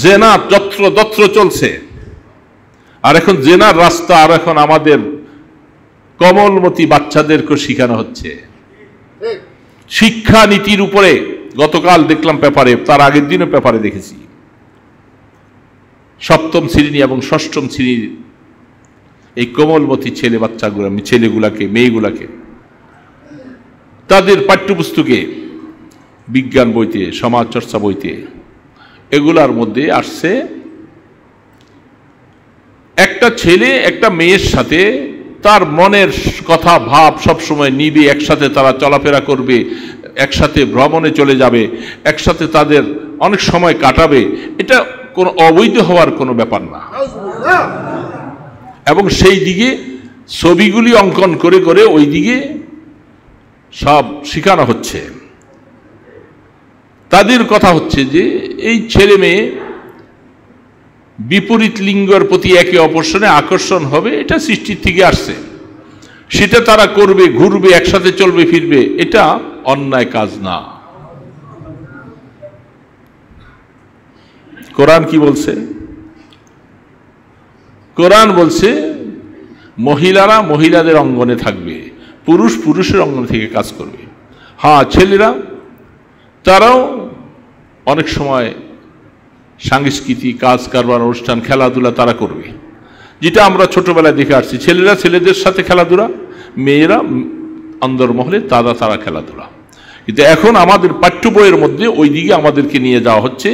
জেনা যত্র চলছে, আর এখন জেনার রাস্তা আর এখন আমাদের কমলমতি বাচ্চাদেরকে শেখানো হচ্ছে। শিক্ষা নীতির উপরে গতকাল দেখলাম পেপারে, তার আগের দিনও পেপারে দেখেছি, সপ্তম শ্রেণী এবং ষষ্ঠম শ্রেণীর এই কোমলমতি ছেলেগুলাকে মেয়েগুলাকে তাদের পাঠ্যপুস্তকে, বিজ্ঞান বইতে, সমাজ চর্চা বইতে, এগুলার মধ্যে আসছে একটা ছেলে একটা মেয়ের সাথে তার মনের কথা ভাব সবসময় নিবে, একসাথে তারা চলাফেরা করবে, একসাথে ভ্রমণে চলে যাবে, একসাথে তাদের অনেক সময় কাটাবে, এটা কোনো অবৈধ হওয়ার কোনো ব্যাপার না। এবং সেই দিকে ছবিগুলি অঙ্কন করে করে ওই দিকে সব শেখানো হচ্ছে। তাদের কথা হচ্ছে যে এই ছেলে মেয়ে বিপরীত লিঙ্গের প্রতি একে অপরের সঙ্গে আকর্ষণ হবে, এটা সৃষ্টির থেকে আসছে, সেটা তারা করবে, ঘুরবে, একসাথে চলবে ফিরবে, এটা অন্যায় কাজ না। কোরআন কি বলছে? কোরআন বলছে মহিলারা মহিলাদের অঙ্গনে থাকবে, পুরুষ পুরুষের অঙ্গনে থেকে কাজ করবে। হ্যাঁ, ছেলেরা তারাও অনেক সময় সাংস্কৃতিক কাজ কারবার, অনুষ্ঠান, খেলাধুলা তারা করবে, যেটা আমরা ছোটবেলায় দেখে আসছি। ছেলেরা ছেলেদের সাথে খেলাধুলা, মেয়েরা অন্দরমহলে তারা খেলাধুলা। কিন্তু এখন আমাদের পাঠ্য বইয়ের মধ্যে ওই দিকে আমাদেরকে নিয়ে যাওয়া হচ্ছে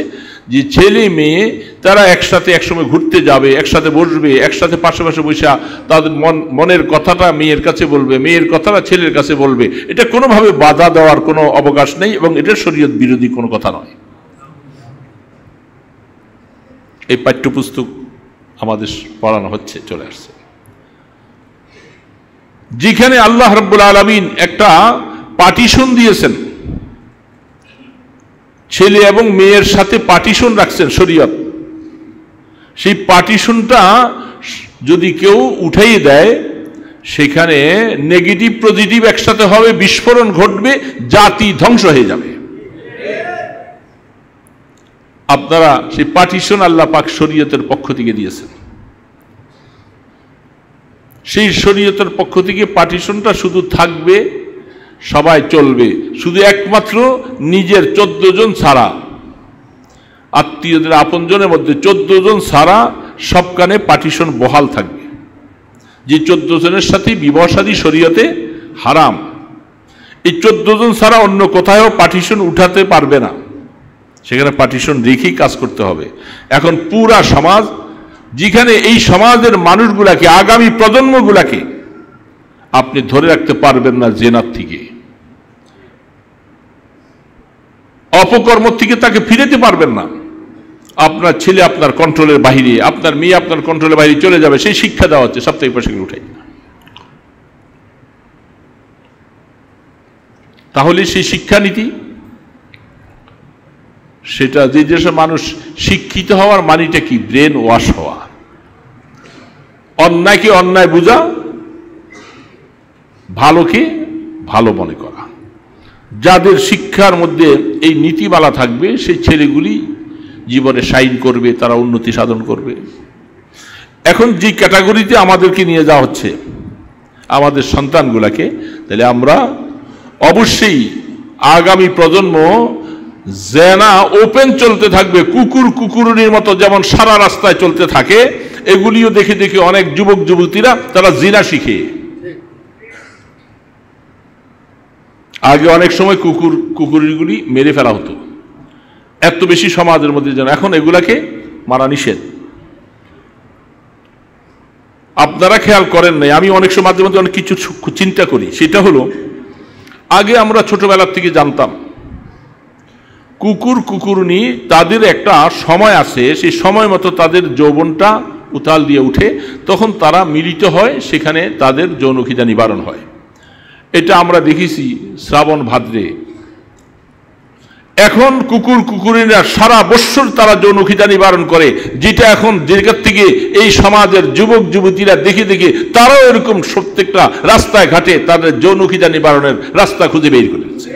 যে ছেলে মেয়ে তারা একসাথে একসময় ঘুরতে যাবে, একসাথে বসবে, একসাথে পাশাপাশি বসে তাদের মনের কথাটা মেয়ের কাছে বলবে, মেয়ের কথাটা ছেলের কাছে বলবে। এটা কোনোভাবে বাধা দেওয়ার কোনো অবকাশ নেই এবং এটা শরীয়ত বিরোধী কোনো কথা নয়। এই পাঠ্যপুস্তক আমাদের পড়ানো হচ্ছে, চলে আসছে, যেখানে আল্লাহ রাব্বুল আলামিন একটা পার্টিশন দিয়েছেন, ছেলে এবং মেয়ের সাথে পার্টিশন রাখছেন শরীয়ত। সেই পার্টিশনটা যদি কেউ উঠাইয়ে দেয়, সেখানে নেগেটিভ পজিটিভ একসাথে হবে, বিস্ফোরণ ঘটবে, জাতি ধ্বংস হয়ে যাবে। আপনারা সেই পার্টিশন আল্লাহ পাক শরীয়তের পক্ষ থেকে দিয়েছেন। সেই শরীয়তের পক্ষ থেকে পার্টিশনটা শুধু থাকবে, সবাই চলবে, শুধু একমাত্র নিজের 14 জন ছাড়া, আত্মীয়দের আপনজনের মধ্যে 14 জন ছাড়া সবখানে পার্টিশন বহাল থাকবে। যে 14 জনের সাথে বিবাহ শাদী শরীয়তে হারাম, এই 14 জন ছাড়া অন্য কোথাও পার্টিশন উঠাতে পারবে না, সেখানে পার্টিশন রেখেই কাজ করতে হবে। এখন পুরা সমাজ, যেখানে এই সমাজের মানুষগুলাকে, আগামী প্রজন্মগুলাকে আপনি ধরে রাখতে পারবেন না জেনার থেকে, অপকর্ম থেকে তাকে ফিরেতে পারবেন না। আপনার ছেলে আপনার কন্ট্রোলের বাহিরে, আপনার মেয়ে আপনার কন্ট্রোলের বাইরে চলে যাবে, সেই শিক্ষা দেওয়া হচ্ছে, সাপ্তাহিক পাশে উঠাই। তাহলে সেই শিক্ষানীতি, সেটা যে দেশের মানুষ শিক্ষিত হওয়ার মানিটা কি? ব্রেন ওয়াশ হওয়া, অন্যায়কে অন্যায় বোঝা, ভালোকে ভালো মনে করা। যাদের শিক্ষার মধ্যে এই নীতিমালা থাকবে, সেই ছেলেগুলি জীবনে শাইন করবে, তারা উন্নতি সাধন করবে। এখন যে ক্যাটাগরিতে আমাদেরকে নিয়ে যাওয়া হচ্ছে আমাদের সন্তানগুলাকে, তাহলে আমরা অবশ্যই আগামী প্রজন্ম জেনা ওপেন চলতে থাকবে, কুকুরের মতো যেমন সারা রাস্তায় চলতে থাকে, এগুলিও দেখে দেখে অনেক যুবক যুবতীরা তারা জিনা শিখে। আগে অনেক সময় কুকুরগুলি মেরে ফেলা হতো, এত বেশি সমাজের মধ্যে যেন, এখন এগুলাকে মারা নিষেধ। আপনারা খেয়াল করেন নাই, আমি অনেক সময় মাঝে মধ্যে অনেক কিছু চিন্তা করি। সেটা হলো, আগে আমরা ছোটবেলার থেকে জানতাম কুকুরনি তাদের একটা সময় আছে, সেই সময় মতো তাদের যৌবনটা উতাল দিয়ে উঠে, তখন তারা মিলিত হয়, সেখানে তাদের যৌনখিদা নিবারণ হয়। এটা আমরা দেখেছি শ্রাবণ ভাদ্রে। এখন কুকুরিরা সারা বৎসর তারা যৌনখিদা নিবারণ করে, যেটা এখন জায়গার থেকে এই সমাজের যুবক যুবতীরা দেখে দেখে তারাও এরকম প্রত্যেকটা রাস্তায় ঘাটে তাদের যৌনখিদা নিবারণের রাস্তা খুঁজে বের করেছে।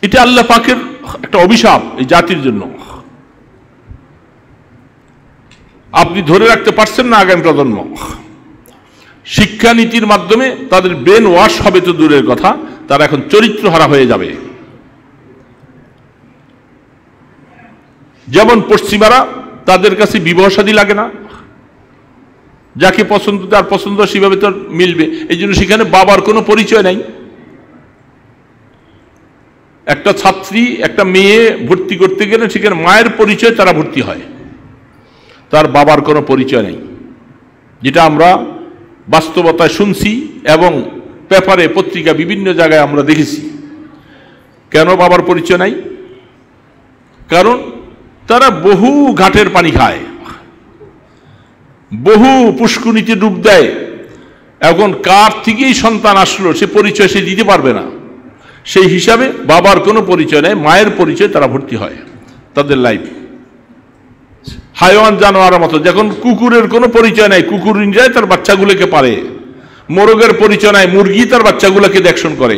এটা আল্লাহ পাকের একটা অভিশাপ এই জাতির জন্য। আপনি ধরে রাখতে পারছেন না আগামী প্রজন্ম। শিক্ষানীতির মাধ্যমে তাদের ব্রেন ওয়াশ হবে তো দূরের কথা, তারা এখন চরিত্রহারা হয়ে যাবে। যেমন পশ্চিমারা, তাদের কাছে বিবাহ শাদী লাগে না, যাকে পছন্দ তার পছন্দ সেভাবে তার মিলবে, এই জন্য সেখানে বাবার কোনো পরিচয় নাই। একটা ছাত্রী একটা মেয়ে ভর্তি করতে গেলে সেখানে মায়ের পরিচয় তারা ভর্তি হয়, তার বাবার কোনো পরিচয় নেই, যেটা আমরা বাস্তবতায় শুনছি এবং পেপারে পত্রিকা বিভিন্ন জায়গায় আমরা দেখেছি। কেন বাবার পরিচয় নাই? কারণ তারা বহু ঘাটের পানি খায়, বহু পুষ্কুনিতে ডুব দেয়। এখন কার থেকেই সন্তান আসলো সে পরিচয় সে দিতে পারবে না, সেই হিসাবে বাবার কোনো পরিচয় নেই, মায়ের পরিচয় তারা ভর্তি হয় তাদের লাইফ। হাইওয়ান জানোয়ারের মতো, যখন কুকুরের কোনো পরিচয় নাই, কুকুর যায় তার বাচ্চাগুলোকে পারে। মোরগের পরিচয় নাই, মুরগি তার বাচ্চাগুলোকে দেখশন করে।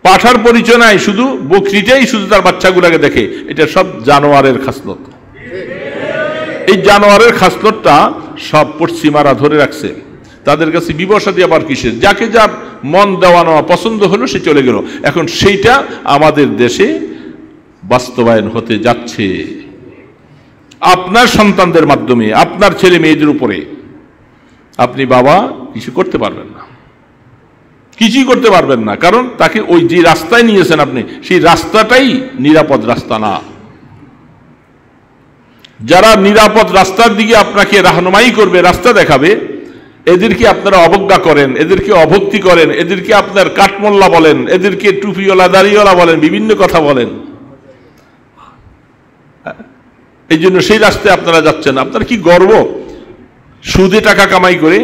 পাঠার পরিচয় নাই, শুধু বকরিটাই শুধু তার বাচ্চাগুলোকে দেখে। এটা সব জানোয়ারের খাসলত। এই জানোয়ারের খাসলতটা সব পশ্চিমারা ধরে রাখছে। তাদের কাছে বিবাহ শাদী আবার কিসের, যাকে যার মন দেওয়া নেওয়া পছন্দ হলো সে চলে গেল। এখন সেইটা আমাদের দেশে বাস্তবায়ন হতে যাচ্ছে আপনার সন্তানদের মাধ্যমে, আপনার ছেলে মেয়েদের উপরে। আপনি বাবা কিছু করতে পারবেন না, কিছুই করতে পারবেন না, কারণ তাকে ওই যে রাস্তায় নিয়েছেন আপনি, সেই রাস্তাটাই নিরাপদ রাস্তা না। যারা নিরাপদ রাস্তার দিকে আপনাকে রাহনুমাই করবে, রাস্তা দেখাবে, এদেরকে আপনারা অবজ্ঞা করেন, এদেরকে অভক্তি করেন, এদেরকে আপনার কাঠমোল্লা বলেন, এদেরকে টুপিওয়ালা দাড়িওয়ালা বলেন, বিভিন্ন কথা বলেন। এই জন্য সেই রাস্তায় আপনারা যাচ্ছেন। আপনার কি গর্ব? সুদে টাকা কামাই করে,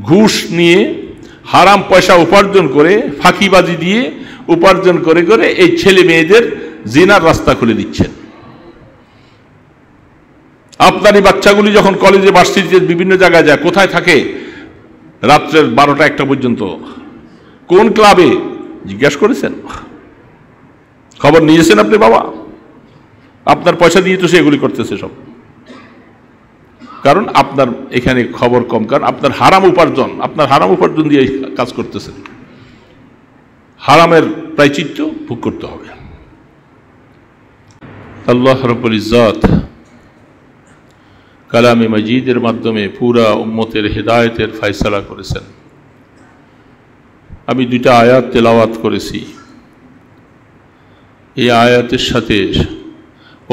ঘুষ নিয়ে, হারাম পয়সা উপার্জন করে, ফাঁকিবাজি দিয়ে উপার্জন করে করে এই ছেলে মেয়েদের জিনার রাস্তা খুলে দিচ্ছেন। আপনার এই বাচ্চাগুলি যখন কলেজে ভার্সিটিতে বিভিন্ন জায়গায় যায়, কোথায় থাকে? রাত্রের 12টা-1টা পর্যন্ত। কোন ক্লাবে জিজ্ঞাসা করেছেন? খবর নিয়েছেন আপনি বাবা? আপনার পয়সা দিয়ে তো সে এগুলি করতেছে সব, কারণ আপনার এখানে খবর কম, কারণ আপনার হারাম উপার্জন দিয়ে কাজ করতেছেন। হারামের প্রায়শ্চিত্ত ভোগ করতে হবে। আল্লাহ রাব্বুল ইজ্জত কালামে মজিদের মাধ্যমে পুরা উম্মতের হেদায়েতের ফয়সালা করেছেন। আমি 2টা আয়াত তেলাওয়াত করেছি। এই আয়াতের সাথে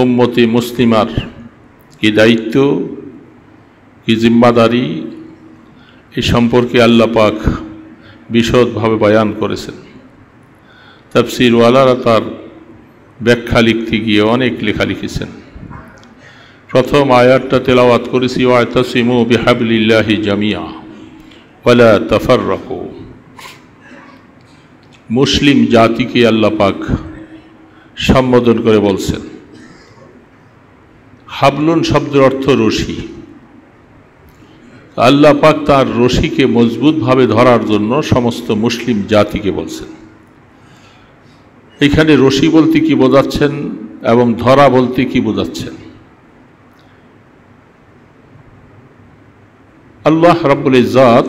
উম্মতে মুসলিমার কি দায়িত্ব, কি জিম্মাদারি, এই সম্পর্কে আল্লাহ পাক বিশদভাবে বয়ান করেছেন। তাফসীরওয়ালারা তার ব্যাখ্যা লিখতে গিয়ে অনেক লেখা লিখেছেন। প্রথম আয়াতটা তেলাওয়াত করেছি, ওয়াতাসিমু বিহাবলিল্লাহি জামিয়া ওয়ালা তাফাররাকু। মুসলিম জাতিকে আল্লাহ পাক সম্বোধন করে বলছেন। হাবলুন শব্দের অর্থ রশি। আল্লাহ পাক তার রশিকে মজবুতভাবে ধরার জন্য সমস্ত মুসলিম জাতিকে বলছেন। এখানে রশি বলতে কি বোঝাচ্ছেন এবং ধরা বলতে কি বোঝাচ্ছেন? আল্লাহ রাব্বুল ইজ্জত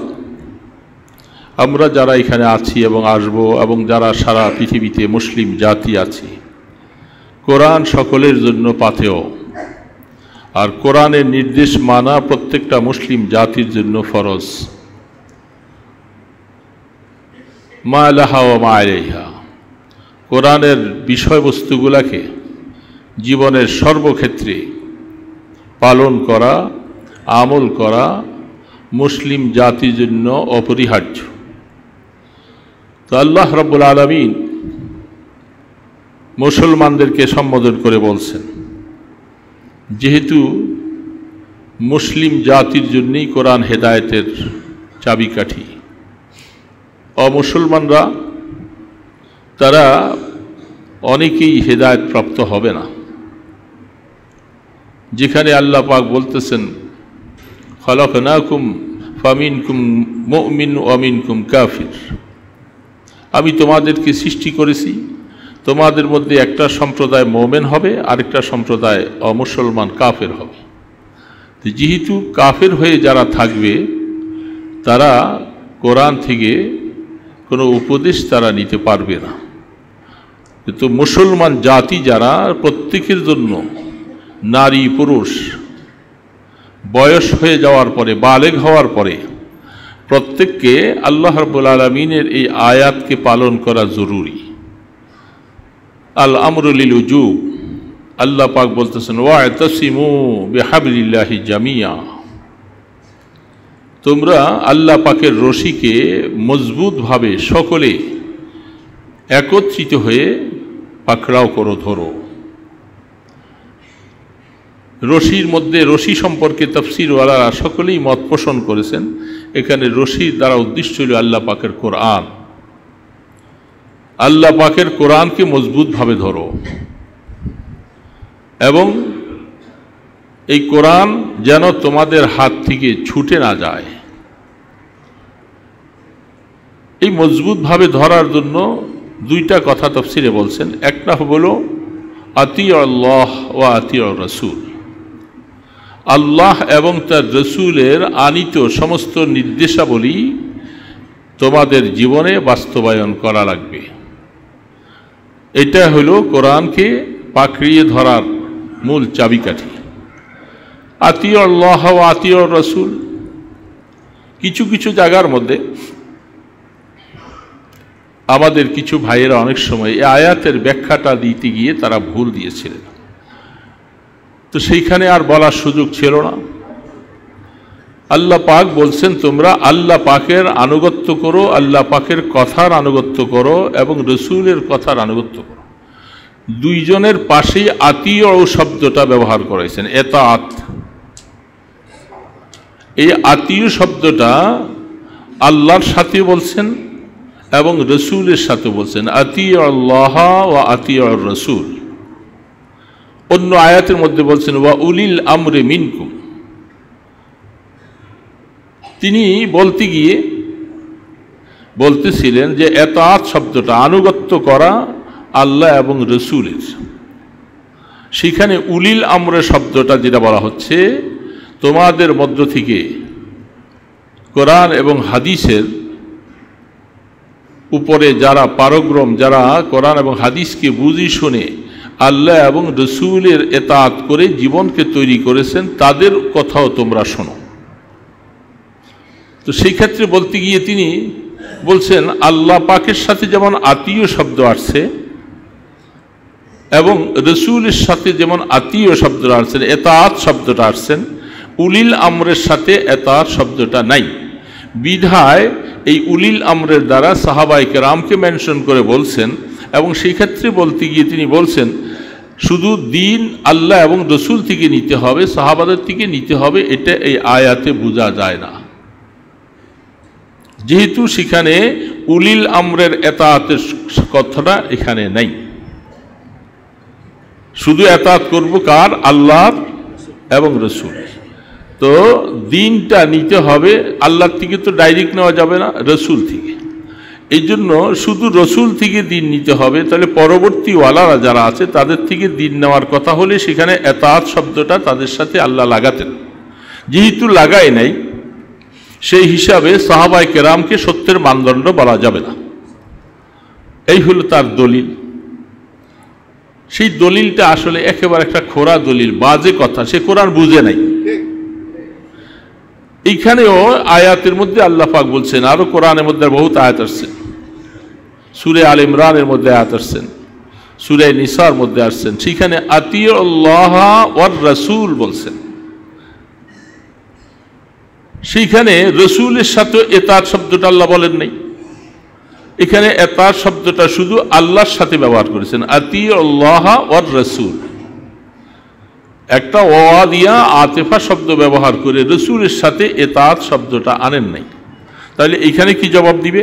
আমরা যারা এখানে আছি এবং আসব এবং যারা সারা পৃথিবীতে মুসলিম জাতি আছি, কোরআন সকলের জন্য পাথেয়, আর কোরআনের নির্দেশ মানা প্রত্যেকটা মুসলিম জাতির জন্য ফরজ। মা লাহা ওয়া মা আলাইহা, কোরআনের বিষয়বস্তুগুলাকে জীবনের সর্বক্ষেত্রে পালন করা, আমল করা মুসলিম জাতির জন্য অপরিহার্য। তো আল্লাহ রাব্বুল আলামিন মুসলমানদেরকে সম্বোধন করে বলছেন, যেহেতু মুসলিম জাতির জন্যই কোরআন হেদায়েতের চাবিকাঠি, অমুসলমানরা তারা অনেকেই হেদায়েত প্রাপ্ত হবে না। যেখানে আল্লাহ পাক বলতেছেন, খালাকনাকুম ফামিনকুম মুমিন ওয়া মিনকুম কাফির, আমি তোমাদেরকে সৃষ্টি করেছি, তোমাদের মধ্যে একটা সম্প্রদায় মোমেন হবে, আরেকটা সম্প্রদায় অমুসলমান কাফের হবে। যেহেতু কাফের হয়ে যারা থাকবে তারা কোরআন থেকে কোনো উপদেশ তারা নিতে পারবে না। কিন্তু মুসলমান জাতি যারা, প্রত্যেকের জন্য নারী পুরুষ বয়স হয়ে যাওয়ার পরে, বালেগ হওয়ার পরে প্রত্যেককে আল্লাহ রাব্বুল আলামিনের এই আয়াতকে পালন করা জরুরি। আল আমরু লিল উজুব, আল্লাহ পাক বলতেছেন ওয়া'তাসিমু বিহাবলিল্লাহি জামিয়া, তোমরা আল্লাহ পাকের রশিকে মজবুতভাবে সকলে একত্রিত হয়ে পাকড়াও করো, ধরো। রশির মধ্যে, রশি সম্পর্কে তাফসীরওয়ালারা সকলেই মত পোষণ করেছেন। এখানে রশির দ্বারা উদ্দেশ্য হল আল্লাহ পাকের কোরআন। আল্লাহ পাকের কোরআনকে মজবুতভাবে ধরো এবং এই কোরআন যেন তোমাদের হাত থেকে ছুটে না যায়। এই মজবুতভাবে ধরার জন্য দুইটা কথা তাফসীরে বলছেন। একটা হলো আতিউ আল্লাহ ওয়া আতিউ রাসূল, আল্লাহ এবং তার রসুলের আনিত সমস্ত নির্দেশাবলী তোমাদের জীবনে বাস্তবায়ন করা লাগবে। এটা হলো কোরআনকে পাকড়িয়ে ধরার মূল চাবিকাঠি। আতিউ আল্লাহ ওয়া আতিউ রাসূল, কিছু কিছু জায়গার মধ্যে আমাদের কিছু ভাইয়েরা অনেক সময় এই আয়াতের ব্যাখ্যাটা দিতে গিয়ে তারা ভুল দিয়েছিলেন, তো সেইখানে আর বলার সুযোগ ছিল না। আল্লাহ পাক বলছেন তোমরা আল্লাহ পাকের আনুগত্য করো, আল্লাহ পাকের কথার আনুগত্য করো এবং রসুলের কথার আনুগত্য করো। দুইজনের পাশেই আতিউ শব্দটা ব্যবহার করেছেন, এতাআত। এই আতিউ শব্দটা আল্লাহর সাথে বলছেন এবং রসুলের সাথে বলছেন, আতিউ আল্লাহ ওয়া আতিউ রাসূল। অন্য আয়াতের মধ্যে বলছেন ওয়া উলিল আমরে মিনকুম। তিনি বলতে গিয়ে বলতেছিলেন যে এতাআত শব্দটা আনুগত্য করা আল্লাহ এবং রসুলের, সেখানে উলিল আমরে শব্দটা যেটা বলা হচ্ছে, তোমাদের মধ্য থেকে কোরআন এবং হাদিসের উপরে যারা পারগ্রম, যারা কোরআন এবং হাদিসকে বুঝি শুনে আল্লাহ এবং রসুলের এতাআত করে জীবনকে তৈরি করেছেন, তাদের কথাও তোমরা শোনো। তো সেই ক্ষেত্রে বলতে গিয়ে তিনি বলছেন আল্লাহ পাকের সাথে যেমন আতিউ শব্দ আসছে এবং রসুলের সাথে যেমন আতিউ শব্দটা আসছেন, এতাআত শব্দটা আসছেন, উলিল আমরের সাথে এতাআত শব্দটা নাই। বিধায় এই উলিল আমরের দ্বারা সাহাবায়ে কেরামকে মেনশন করে বলছেন এবং সেই ক্ষেত্রে বলতে গিয়ে তিনি বলছেন শুধু দিন আল্লাহ এবং রসুল থেকে নিতে হবে, সাহাবাদের থেকে নিতে হবে, এটা এই আয়াতে বোঝা যায় না। যেহেতু সেখানে উলিল আমরের এতাআতের কথাটা এখানে নাই, শুধু এতাআত করব কার? আল্লাহর এবং রসুল। তো দিনটা নিতে হবে আল্লাহর থেকে, তো ডাইরেক্ট নেওয়া যাবে না, রসুল থেকে। এই জন্য শুধু রসুল থেকে দিন নিতে হবে। তাহলে পরবর্তী ওয়ালারা যারা আছে তাদের থেকে দিন নেওয়ার কথা হলে সেখানে এতাআত শব্দটা তাদের সাথে আল্লাহ লাগাতেন, যেহেতু লাগায় নাই সেই হিসাবে সাহাবায়ে কেরামকে সত্যের মানদণ্ড বলা যাবে না। এই হলো তার দলিল। সেই দলিলটা আসলে একেবারে একটা খোরা দলিল, বাজে কথা, সে কোরআন বুঝে নাই। এইখানেও আয়াতের মধ্যে আল্লাহ পাক বলছেন, আরো কোরআনের মধ্যে বহুত আয়াত আসছে, সূরা আল ইমরানের মধ্যে আয়াত আসছেন, সূরা নিসার মধ্যে আসছেন, সেখানে আতিউ আল্লাহ ওয়ার রাসূল বলছেন। সেইখানে রসুলের সাথে এতাআত শব্দটা আল্লাহ বলেন নাই, এখানে এতাআত শব্দটা শুধু আল্লাহর সাথে ব্যবহার করেছেন, আতিউ আল্লাহ ওয়ার রাসূল। একটা ওয়া দিয়া আতিফা শব্দ ব্যবহার করে রসুলের সাথে এতাআত শব্দটা আনেন নাই। তাহলে এখানে কি জবাব দিবে?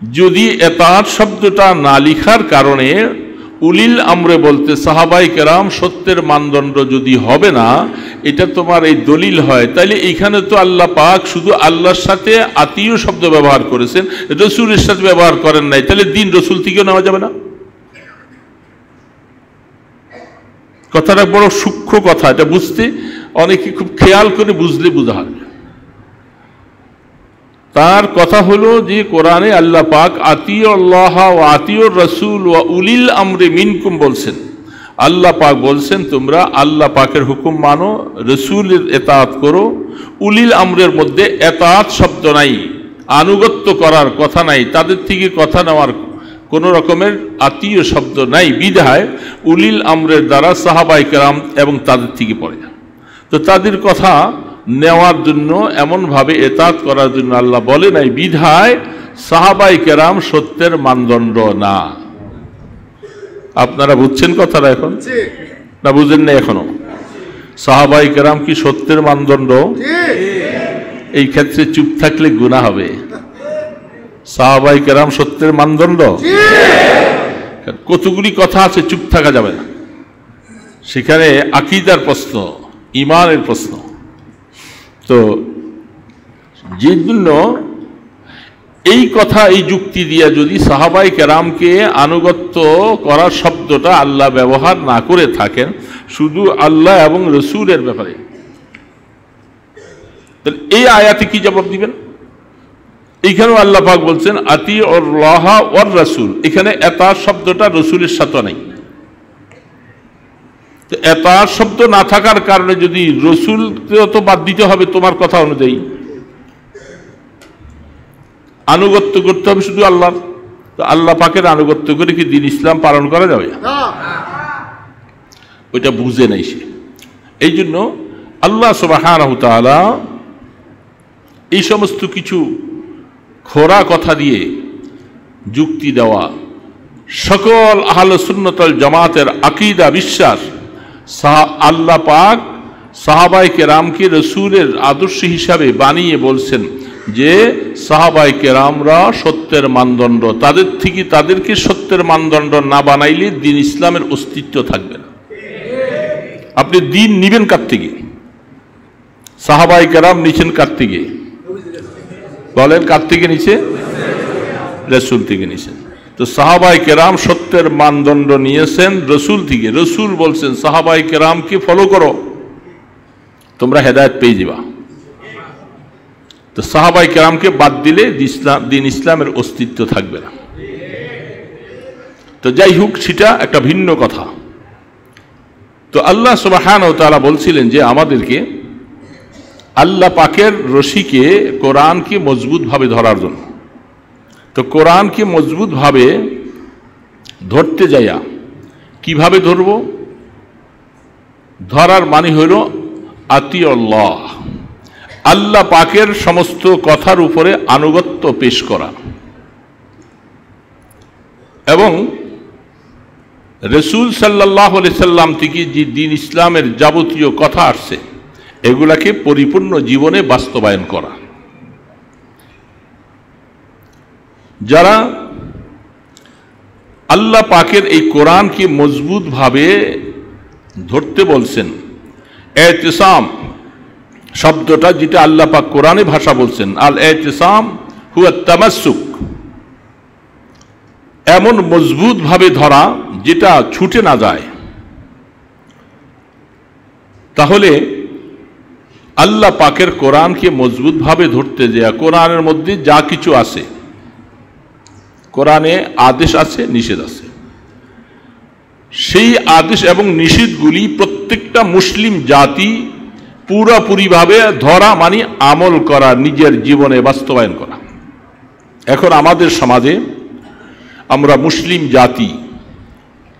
যদি এতাআত শব্দটা না লিখার কারণে উলিল আমরে বলতে সাহাবাই কেরাম সত্যের মানদণ্ড যদি হবে না, এটা তোমার এই দলিল হয়, তাইলে এইখানে তো আল্লাহ পাক শুধু আল্লাহর সাথে আত্মীয় শব্দ ব্যবহার করেছেন, রসুলের সাথে ব্যবহার করেন নাই, তাহলে দিন রসুল থেকেও নেওয়া যাবে না? কথাটা বড় সূক্ষ্ম কথা, এটা বুঝতে অনেকে খুব খেয়াল করে বুঝলে বোঝা হবে। তার কথা হলো যে কোরআনে আল্লাহ পাক আতিউল্লাহ ওয়া আতিউর রাসূল ওয়া উলিল আমরি মিনকুম বলছেন। আল্লাহ পাক বলছেন তোমরা আল্লাহ পাকের হুকুম মানো, রসুলের এতাআত করো। উলিল আমরের মধ্যে এতাআত শব্দ নাই, আনুগত্য করার কথা নাই, তাদের থেকে কথা নেওয়ার কোনো রকমের আত্মীয় শব্দ নাই, বিধায় উলিল আমরের দ্বারা সাহাবায়ে কেরাম এবং তাদের থেকে পড়ে। তো তাদের কথা নেওয়ার জন্য এমনভাবে এতাত করার জন্য আল্লাহ বলে নাই, বিধায় সাহাবায়ে কেরাম সত্যের মানদণ্ড না। আপনারা বুঝছেন কথাটা এখন না বুঝেন না এখনো? সাহাবায়ে কেরাম কি সত্যের মানদণ্ড? এই ক্ষেত্রে চুপ থাকলে গুনাহ হবে। সাহাবায়ে কেরাম সত্যের মানদণ্ড? কতগুলি কথা আছে, চুপ থাকা যাবে না। সেখানে আকীদার প্রশ্ন, ঈমানের প্রশ্ন। তো যে জন্য এই কথা, এই যুক্তি দিয়া যদি সাহাবায়ে কেরামকে আনুগত্য করার শব্দটা আল্লাহ ব্যবহার না করে থাকেন, শুধু আল্লাহ এবং রসুলের ব্যাপারে, তাহলে এই আয়াতে কি জবাব দিবেন? এইখানেও আল্লাহ পাক বলছেন আতিউল্লাহ ওয়ার রাসূল, এখানে এতাআত শব্দটা রসুলের সাথে নাই। এতাআত শব্দ না থাকার কারণে যদি রসুলকেও তো বাদ দিতে হবে তোমার কথা অনুযায়ী, আনুগত্য করতে হবে শুধু আল্লাহর। তো আল্লাহ পাকের আনুগত্য করে কি দ্বীন ইসলাম পালন করা যাবে? ওইটা বুঝে নাই সে। এই জন্য আল্লাহ সুবহানাহু ওয়া তাআলা এই সমস্ত কিছু খোরা কথা দিয়ে যুক্তি দেওয়া, সকল আহলে সুন্নাত ওয়াল জামাতের আকীদা বিশ্বাস, আল্লাহ পাক সাহাবায়ে কেরামকে রসুলের আদর্শ হিসাবে বানিয়ে বলছেন যে সাহাবায়ে কেরামরা সত্যের মানদণ্ড, তাদের থেকে তাদেরকে সত্যের মানদণ্ড না বানাইলে দ্বীন ইসলামের অস্তিত্ব থাকবে না। আপনি দ্বীন নিবেন কার থেকে? সাহাবায়ে কেরাম নিছেন কার থেকে? বলেন, কার থেকে নিছে? রসুল থেকে নিছেন। তো সাহাবায়ে কেরাম সত্যের মানদণ্ড নিয়েছেন রসুল থেকে। রসুল বলছেন সাহাবায়ে কেরামকে ফলো করো, তোমরা হেদায়েত পেয়ে যাবা। তো সাহাবায়ে কেরামকে বাদ দিলে দ্বীন ইসলামের অস্তিত্ব থাকবে না। তো যাই হোক, সেটা একটা ভিন্ন কথা। তো আল্লাহ সুবহানাহু ওয়া তাআলা বলছিলেন যে আমাদেরকে আল্লাহ পাকের রশিকে, কোরআনকে মজবুতভাবে ধরার জন্য। তো কোরআনকে মজবুতভাবে ধরতে যাইয়া কিভাবে ধরব? ধরার মানে হইল আতিউল্লাহ, আল্লাহ পাকের সমস্ত কথার উপরে আনুগত্য পেশ করা, এবং রাসূল সাল্লাল্লাহু আলাইহি সাল্লাম থেকে যে দ্বীন ইসলামের যাবতীয় কথা আসছে এগুলাকে পরিপূর্ণ জীবনে বাস্তবায়ন করা। যারা আল্লাহ পাকের এই কোরআনকে মজবুতভাবে ধরতে বলছেন, ইতিসাম শব্দটা যেটা আল্লাহ পাক কোরআনে ভাষা বলছেন, আল ইতিসাম হুয়া তামাসসুক, এমন মজবুতভাবে ধরা যেটা ছুটে না যায়। তাহলে আল্লাহ পাকের কোরআনকে মজবুতভাবে ধরতে যায়, কোরআনের মধ্যে যা কিছু আছে, কোরআনে আদেশ আছে, নিষেধ আছে, সেই আদেশ এবং নিষেধগুলি প্রত্যেকটা মুসলিম জাতি পুরোপুরিভাবে ধরা মানে আমল করা, নিজের জীবনে বাস্তবায়ন করা। এখন আমাদের সমাজে আমরা মুসলিম জাতি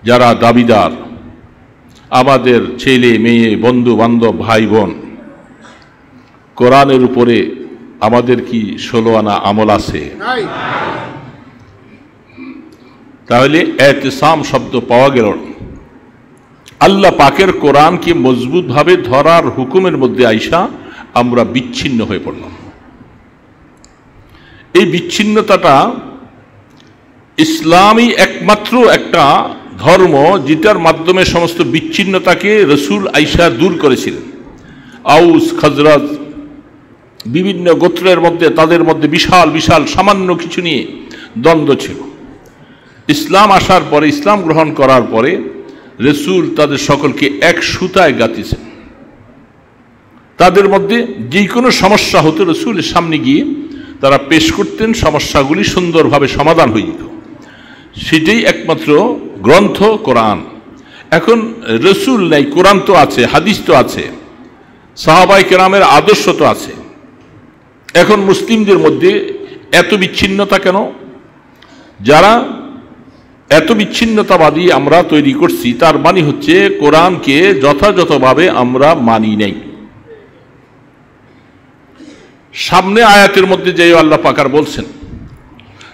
যারা দাবিদার, আমাদের ছেলে মেয়ে, বন্ধু বান্ধব, ভাই বোন, কোরআনের উপরে আমাদের কি 16 আনা আমল আছে? তাহলে ইতিসাম শব্দ পাওয়া গেল। আল্লাহ পাকের কোরআনকে মজবুতভাবে ধরার হুকুমের মধ্যে আইসা আমরা বিচ্ছিন্ন হয়ে পড়লাম। এই বিচ্ছিন্নতাটা ইসলামী একমাত্র একটা ধর্ম যেটার মাধ্যমে সমস্ত বিচ্ছিন্নতাকে রসুল আইসা দূর করেছিলেন। আউস খাজরাজ বিভিন্ন গোত্রের মধ্যে তাদের মধ্যে বিশাল বিশাল সামান্য কিছু নিয়ে দ্বন্দ্ব ছিল। ইসলাম আসার পরে, ইসলাম গ্রহণ করার পরে রসুল তাদের সকলকে এক সুতায় গাঁথিয়েছেন। তাদের মধ্যে যে কোনো সমস্যা হতো রসুলের সামনে গিয়ে তারা পেশ করতেন, সমস্যাগুলি সুন্দরভাবে সমাধান হয়ে যেত। সেটাই একমাত্র গ্রন্থ কোরআন। এখন রসুল নাই, কোরআন তো আছে, হাদিস তো আছে, সাহাবায়ে কেরামের আদর্শ তো আছে। এখন মুসলিমদের মধ্যে এত বিচ্ছিন্নতা কেন? যারা এত বিচ্ছিন্নতাবাদী আমরা তৈরি করছি, তার মানে হচ্ছে কোরআনকে যথাযথভাবে আমরা মানি নাই। সামনে আয়াতের মধ্যে যে আল্লাহ পাক বলছেন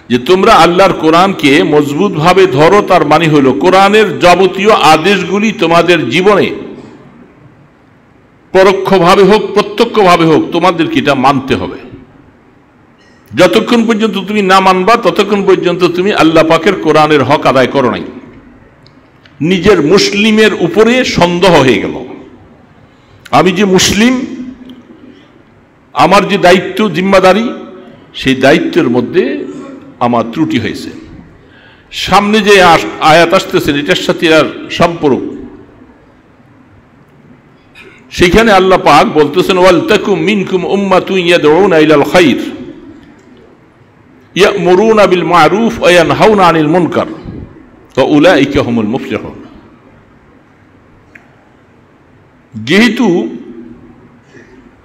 যে তোমরা আল্লাহর কোরআনকে মজবুতভাবে ধরো, তার মানে হলো কোরআনের যাবতীয় আদেশগুলি তোমাদের জীবনে পরোক্ষভাবে হোক প্রত্যক্ষভাবে হোক তোমাদেরকে এটা মানতে হবে। যতক্ষণ পর্যন্ত তুমি না মানবা ততক্ষণ পর্যন্ত তুমি আল্লাহ পাকের কোরআনের হক আদায় করো নাই। নিজের মুসলিমের উপরে সন্দেহ হয়ে গেল। আমি যে মুসলিম, আমার যে দায়িত্ব জিম্মাদারি, সেই দায়িত্বের মধ্যে আমার ত্রুটি হয়েছে। সামনে যে আয়াত আসতেছে এটার সাথে আর সম্পর্ক, সেখানে আল্লাহ পাক বলতেছেন ওয়ালতাকুম মিনকুম উম্মাতুন ইয়াদউনা ইলাল খায়র ইয়া'মুরুনা বিল মা'রুফ ওয়া ইয়ানহাউনা আনিল মুনকার ওয়া উলাইকা হুমুল মুফলিহুন। যেহেতু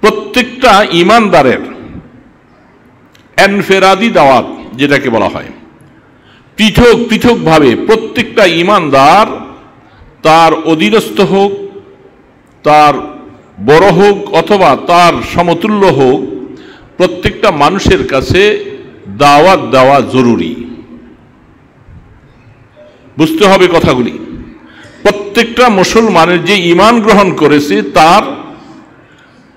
প্রত্যেকটা ঈমানদারের এনফেরাদি দাওয়াত যেটাকে বলা হয়, পৃথক পৃথকভাবে প্রত্যেকটা ঈমানদার তার অধীনস্থ হোক, তার বড় হোক অথবা তার সমতুল্য হোক, প্রত্যেকটা মানুষের কাছে দাওয়াত দেওয়া জরুরি। বুঝতে হবে কথাগুলি। প্রত্যেকটা মুসলমানের যে ঈমান গ্রহণ করেছে তার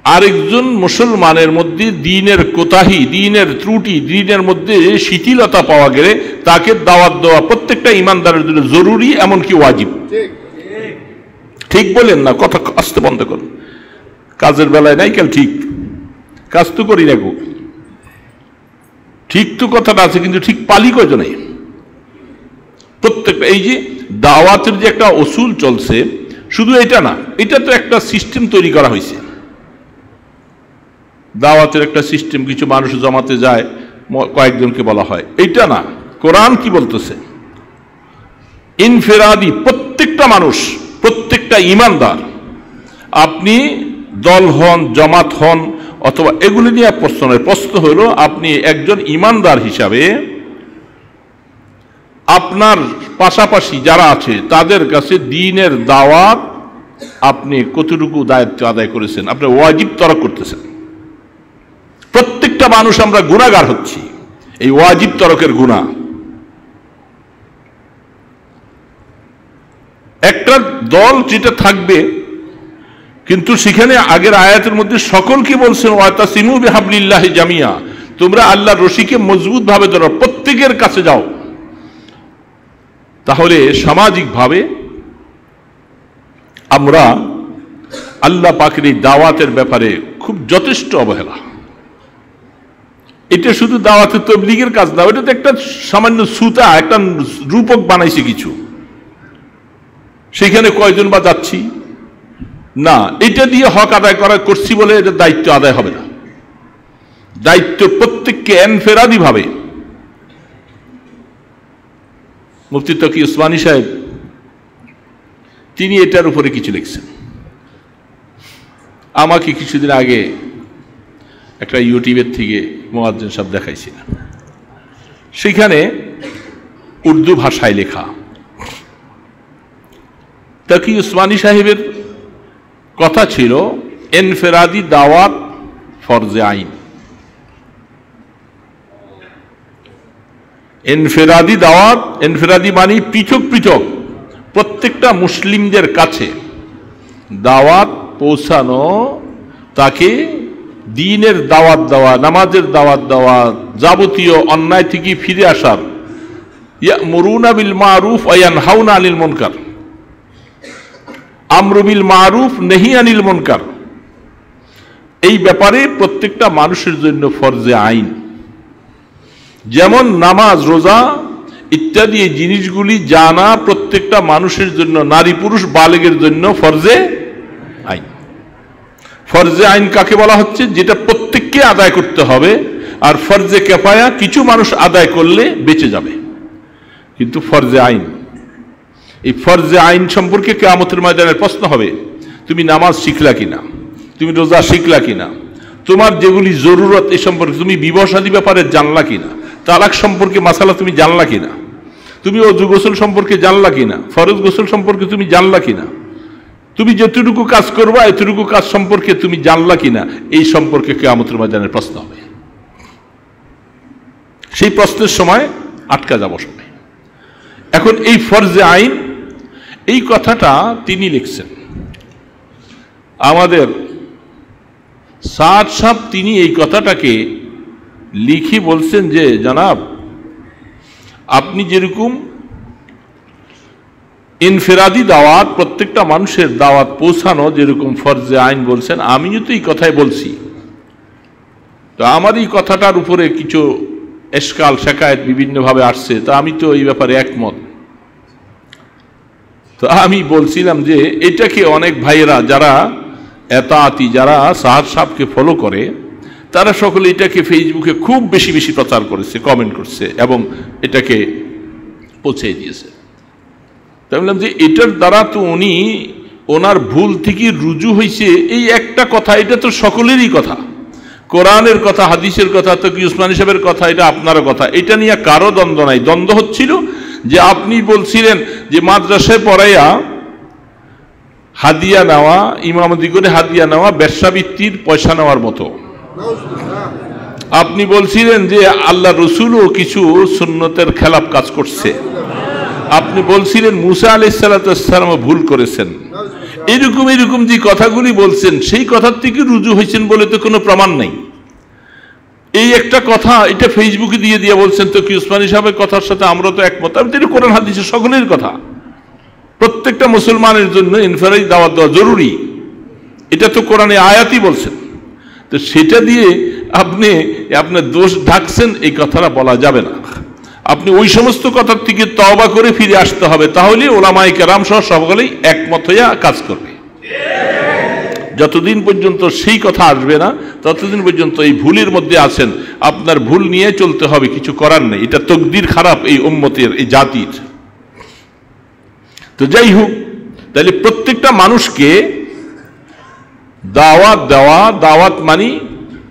আরেকজন মুসলমানের মধ্যে দ্বীনের কোতাহি, দ্বীনের ত্রুটি, দ্বীনের মধ্যে শিথিলতা পাওয়া গেলে তাকে দাওয়াত দেওয়া প্রত্যেকটা ঈমানদারের জন্য জরুরি, এমনকি ওয়াজিব। ঠিক বলেন না? কথা আসতে বন্ধ করুন। কাজের বেলায় নাই কাল ঠিক কাজ তো করি না গো, ঠিক তো কথাটা আছে, কিন্তু ঠিক পালি কয়জনে? প্রত্যেকটা এই যে দাওয়াতের যে একটা অসুল চলছে, শুধু এটা না, এটা তো একটা সিস্টেম তৈরি করা হয়েছে। দাওয়াতের একটা সিস্টেম, কিছু মানুষ জমাতে যায়, কয়েকজনকে বলা হয়, এটা না। কোরআন কি বলতেছে? ইনফেরাদি, প্রত্যেকটা মানুষ, প্রত্যেকটা ঈমানদার, আপনি দল হন, জামাত হন অথবা এগুলি নিয়ে প্রশ্ন নয়। প্রশ্ন হলো আপনি একজন ঈমানদার হিসাবে আপনার পাশাপাশি যারা আছে তাদের কাছে দ্বীনের দাওয়াত আপনি কতটুকু দায়িত্ব আদায় করেছেন, আপনি ওয়াজিব তরক করতেছেন। প্রত্যেকটা মানুষ আমরা গুনাহগার হচ্ছি, এই ওয়াজিব তরকের গুনাহ। একটা দল যেটা থাকবে, কিন্তু সেখানে আগের আয়াতের মধ্যে সকলকে বলছেন ওয়াতাসিমু বিহাবলিল্লাহি জামিয়া, তোমরা আল্লাহর রশিকে মজবুত ভাবে ধরো, প্রত্যেকের কাছে যাও। তাহলে সামাজিকভাবে আমরা আল্লাহ পাকের এই দাওয়াতের ব্যাপারে খুব যথেষ্ট অবহেলা। এটা শুধু দাওয়াতের তাবলীগের কাজ না, এটা তো একটা সামান্য সুতা, একটা রূপক বানাইছে কিছু, সেখানে কয়জন বা যাচ্ছি না, এটা দিয়ে হক আদায় করছি বলে এটা দায়িত্ব আদায় হবে না। দায়িত্ব প্রত্যেককে এনফেরাদি ভাবে। মুফতি তকি উসমানী সাহেব তিনি এটার উপরে কিছু লিখছেন। আমাকে কিছুদিন আগে একটা ইউটিউবের থেকে মুয়াজ্জিন সাহেব দেখাইছিলেন, সেখানে উর্দু ভাষায় লেখা। তকি উসমানী সাহেবের কথা ছিল এনফেরাদি দাওয়াত ফরজে আইন। এনফেরাদি দাওয়াত, এনফেরাদি মানে পৃথক পৃথক প্রত্যেকটা মুসলিমদের কাছে দাওয়াত পৌঁছানো, তাকে দ্বীনের দাওয়াত দেওয়া, নামাজের দাওয়াত দেওয়া, যাবতীয় অন্যায় থেকে ফিরে আসার ইয়া'মুরুনা বিল মারুফ ওয়া ইয়ানহাউনা আনিল মুনকার। আমরু বিল মারুফ নাহি আনিল মুনকার, এই ব্যাপারে প্রত্যেকটা মানুষের জন্য ফরজে আইন। যেমন নামাজ, রোজা ইত্যাদি এই জিনিসগুলি জানা প্রত্যেকটা মানুষের জন্য, নারী পুরুষ বালেগের জন্য ফরজে আইন। ফরজে আইন কাকে বলা হচ্ছে? যেটা প্রত্যেককে আদায় করতে হবে। আর ফরজে কিফায়া কিছু মানুষ আদায় করলে বেঁচে যাবে, কিন্তু ফরজে আইন, এই ফরজে আইন সম্পর্কে কিয়ামতের ময়দানে প্রশ্ন হবে, তুমি নামাজ শিখলা কিনা, তুমি রোজা শিখলা কিনা, তোমার যেগুলি জরুরত এই সম্পর্কে, তুমি বিবাহ শাদী ব্যাপারে জানলা কিনা, তালাক সম্পর্কে মাসালা তুমি জানলা কিনা, তুমি ওযু গোসল সম্পর্কে জানলা কিনা, ফরজ গোসল সম্পর্কে তুমি জানলা কিনা, তুমি যতটুকু কাজ করবা এতটুকু কাজ সম্পর্কে তুমি জানলা কিনা, এই সম্পর্কে কিয়ামতের ময়দানে প্রশ্ন হবে। সেই প্রশ্নের সময় আটকা যাব সবাই। এখন এই ফরজে আইন, এই কথাটা তিনি লিখছেন আমাদের সাদ সাহেব, তিনি এই কথাটাকে লিখি বলছেন যে জনাব, আপনি যেরকম ইনফিরাদি দাওয়াত, প্রত্যেকটা মানুষের দাওয়াত পৌঁছানো যেরকম ফরজে আইন বলছেন, আমিও তো এই কথাই বলছি। তো আমার এই কথাটার উপরে কিছু এশকাল শেকায়েত বিভিন্নভাবে আসছে, তা আমি তো এই ব্যাপারে একমত। তো আমি বলছিলাম যে এটাকে অনেক ভাইয়েরা যারা এতাআতি, যারা সাহাদ সাহেবকে ফলো করে, তারা সকলে এটাকে ফেসবুকে খুব বেশি বেশি প্রচার করেছে, কমেন্ট করছে এবং এটাকে পৌঁছে দিয়েছে। তাই বললাম যে এটার দ্বারা তো উনি ওনার ভুল থেকে রুজু হয়েছে এই একটা কথা, এটা তো সকলেরই কথা, কোরআনের কথা, হাদিসের কথা, তকি উসমানী সাহেবের কথা, এটা আপনার কথা, এটা নিয়ে কারো দ্বন্দ্ব নাই। দ্বন্দ্ব হচ্ছিল যে আপনি বলছিলেন যে মাদ্রাসায় পড়াইয়া হাদিয়া নেওয়া, ইমামতি করে হাদিয়া নেওয়া ব্যবসাবৃত্তির পয়সা নেওয়ার মতো। আপনি বলছিলেন যে আল্লাহ রসুলও কিছু সুন্নতের খেলাফ কাজ করছে। আপনি বলছিলেন মুসা আলাইহিস সালাম ভুল করেছেন। এরকম এরকম যে কথাগুলি বলছেন, সেই কথার থেকে রুজু হয়েছেন বলে তো কোনো প্রমাণ নেই। এই একটা কথা এটা ফেসবুকে দিয়ে দিয়ে বলছেন, তো কি উসমানী সাহেবের কথার সাথে আমরা তো একমত। আমি তো এটা কোরআন হাদিসের সকলের কথা, প্রত্যেকটা মুসলমানের জন্য ইনফিরাদি দাওয়াত দেওয়া জরুরি, এটা তো কোরআনে আয়াতই বলছেন। তো সেটা দিয়ে আপনি আপনার দোষ ঢাকছেন, এই কথাটা বলা যাবে না। আপনি ওই সমস্ত কথার থেকে তওবা করে ফিরে আসতে হবে, তাহলে ওলামায়ে কেরাম সহ সকলেই একমত হইয়া কাজ করবে। যতদিন পর্যন্ত সেই কথা আসবে না, ততদিন পর্যন্ত এই ভুলের মধ্যে আছেন। আপনার ভুল নিয়ে চলতে হবে, কিছু করার নেই, এটা তকদির খারাপ এই উম্মতের, এই জাতির। তো যাই হোক, তাহলে প্রত্যেকটা মানুষকে দাওয়াত দেওয়া, দাওয়াত মানি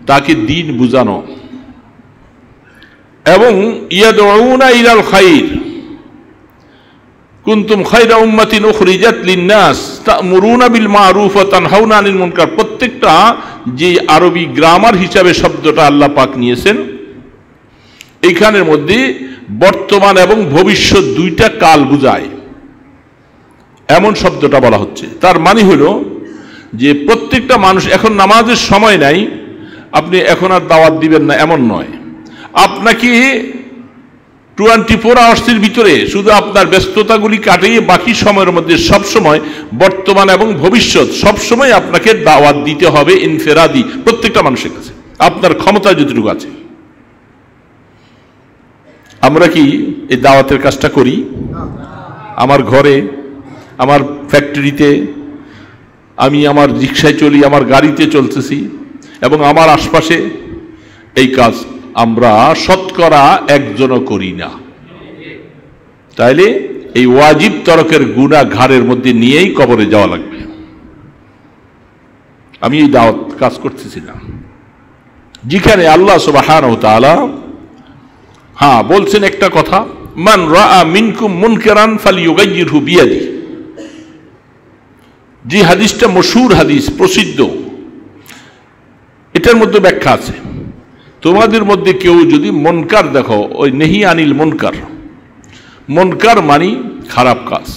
তাকে দিন বুঝানো, এবং ইয়াদউনা ইলাল খাইর কুনতুম খায়রা উম্মাতিন উখরিজাত লিন-নাস তা'মুরুনা বিল মা'রুফ ওয়া তানহাউনা আনিল মুনকার। প্রত্যেকটা যে আরবি গ্রামার হিসাবে শব্দটা আল্লাহ পাক নিয়েছেন, এইখানের মধ্যে বর্তমান এবং ভবিষ্যৎ দুইটা কাল বুঝায় এমন শব্দটা বলা হচ্ছে। তার মানে হলো যে প্রত্যেকটা মানুষ, এখন নামাজের সময় নাই, আপনি এখন আর দাওয়াত দিবেন না এমন নয়। আপনাকে 24 আওয়ার্সের ভিতরে শুধু আপনার ব্যস্ততাগুলি কাটিয়ে বাকি সময়ের মধ্যে সবসময় বর্তমান এবং ভবিষ্যৎ সবসময় আপনাকে দাওয়াত দিতে হবে ইনফিরাদি, প্রত্যেকটা মানুষের কাছে আপনার ক্ষমতা যতটুকু আছে। আমরা কি এই দাওয়াতের কাজটা করি? আমার ঘরে, আমার ফ্যাক্টরিতে, আমি আমার রিক্সায় চলি, আমার গাড়িতে চলতেছি, এবং আমার আশপাশে এই কাজ আমরা শতকরা একজনও করি না। তাইলে এই ওয়াজিব তরকের গুনাহ ঘাড়ের মধ্যে নিয়েই কবরে যাওয়া লাগবে। আমি এই দাওয়াত কাজ করতেছি না, যেখানে আল্লাহ সুবহানাহু ওয়া তাআলা বলছেন একটা কথা, মান রাআ মিনকুম মুনকারান ফালইউগাইয়িরহু বিয়াদিহি। যে হাদিসটা মশহুর হাদিস, প্রসিদ্ধ, এটার মধ্যে ব্যাখ্যা আছে, তোমাদের মধ্যে কেউ যদি মুনকার দেখো, ওই নেহি আনিল মুনকার, মুনকার মানি খারাপ কাজ,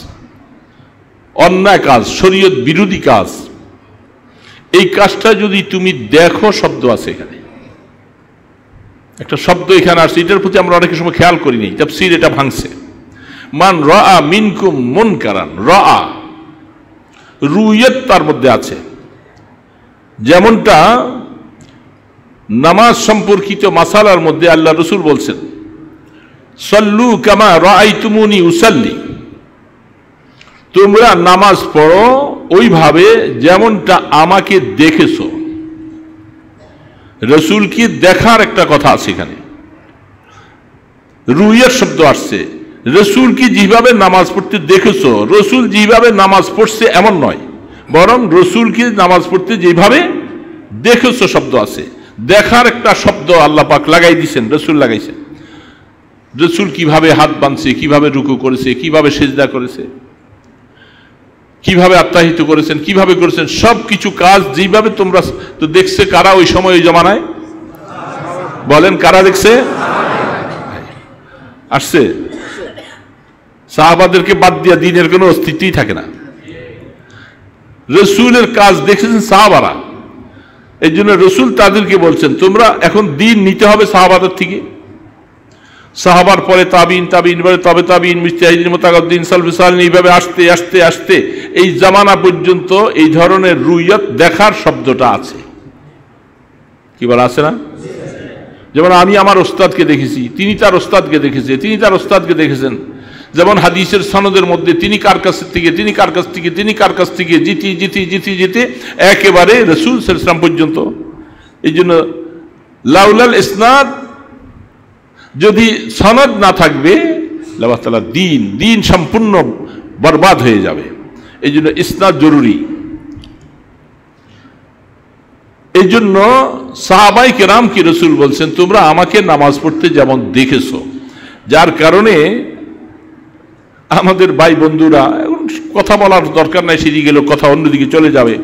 অন্যায় কাজ, শরীয়ত বিরোধী কাজ, এই কাজটা যদি তুমি দেখো, শব্দ আছে এখানে, একটা শব্দ এখানে আসছে, এটার প্রতি আমরা অনেক সময় খেয়াল করি নাই, তাফসীর এটা ভাঙছে। মান রাআ মিনকুম মুনকারান, রাআ রুইয়ত তার মধ্যে আছে। যেমনটা নামাজ সম্পর্কিত মাসালার মধ্যে আল্লাহ রসুল বলছেন, সল্লু কামা রাআইতুমুনি উসাল্লি, তোমরা নামাজ পড়ো ওইভাবে যেমনটা আমাকে দেখেছো। রসুলকে দেখার একটা কথা আছে এখানে, রুইয়ার শব্দ আসছে। রসুল কি যেভাবে নামাজ পড়তে দেখেছো, রসুল যেভাবে নামাজ পড়ছে এমন নয়, বরং রসুলকে নামাজ পড়তে যেভাবে দেখেছো শব্দ আছে। দেখার একটা শব্দ আল্লাহ পাক লাগাই দিয়েছেন, রসুল লাগাইছেন। রসুল কিভাবে হাত বাঁধছে, কিভাবে রুকু করেছে, কিভাবে সেজদা করেছে, কিভাবে আত্মাহিত করেছেন, কিভাবে করেছেন, সব কিছু কাজ যেভাবে তোমরা তো দেখছে। কারা ওই সময় ওই জমানায়? বলেন কারা দেখছে? আসছে। সাহাবাদেরকে বাদ দিয়া দিনের কোনো অস্তিত্বই থাকে না। রসুলের কাজ দেখেছেন সাহাবারা, এই জন্য রসুল তাদেরকে বলছেন তোমরা এখন দিন নিতে হবে সাহাবাদের থেকে। সাহাবার পরে তাবিন, তাবিন পরে তবে তাবিন, মুজতাহিদিন, মুতাকাদ্দিমিন, সালফে সালেহিন, এইভাবে আসতে আসতে আসতে এই জামানা পর্যন্ত এই ধরনের রুইয়ত দেখার শব্দটা আছে। কি বলা আছে না? যেমন আমি আমার ওস্তাদকে দেখেছি, তিনি তার ওস্তাদকে দেখেছে, তিনি তার ওস্তাদকে দেখেছেন। যেমন হাদিসের সনদের মধ্যে তিনি কার কাছ থেকে, তিনি কার কাছ থেকে, তিনি কার কাছ থেকে জিতি জিতি জিতি জিতে একেবারে রাসূল সাল্লাল্লাহু আলাইহি ওয়াসাল্লাম পর্যন্ত। এই জন্য লাউলাল ইসনাদ, যদি সনদ না থাকবে আল্লাহ তাআলা দিন সম্পূর্ণ বরবাদ হয়ে যাবে। এই জন্য ইসনাদ জরুরি। এই জন্য সাহাবায়ে কেরাম কি রসুল বলছেন তোমরা আমাকে নামাজ পড়তে যেমন দেখেছো, যার কারণে আমাদের ভাই বন্ধুরা এখন কথা বলার দরকার নাই, সেদিকে গেলে কথা অন্যদিকে চলে যাবে।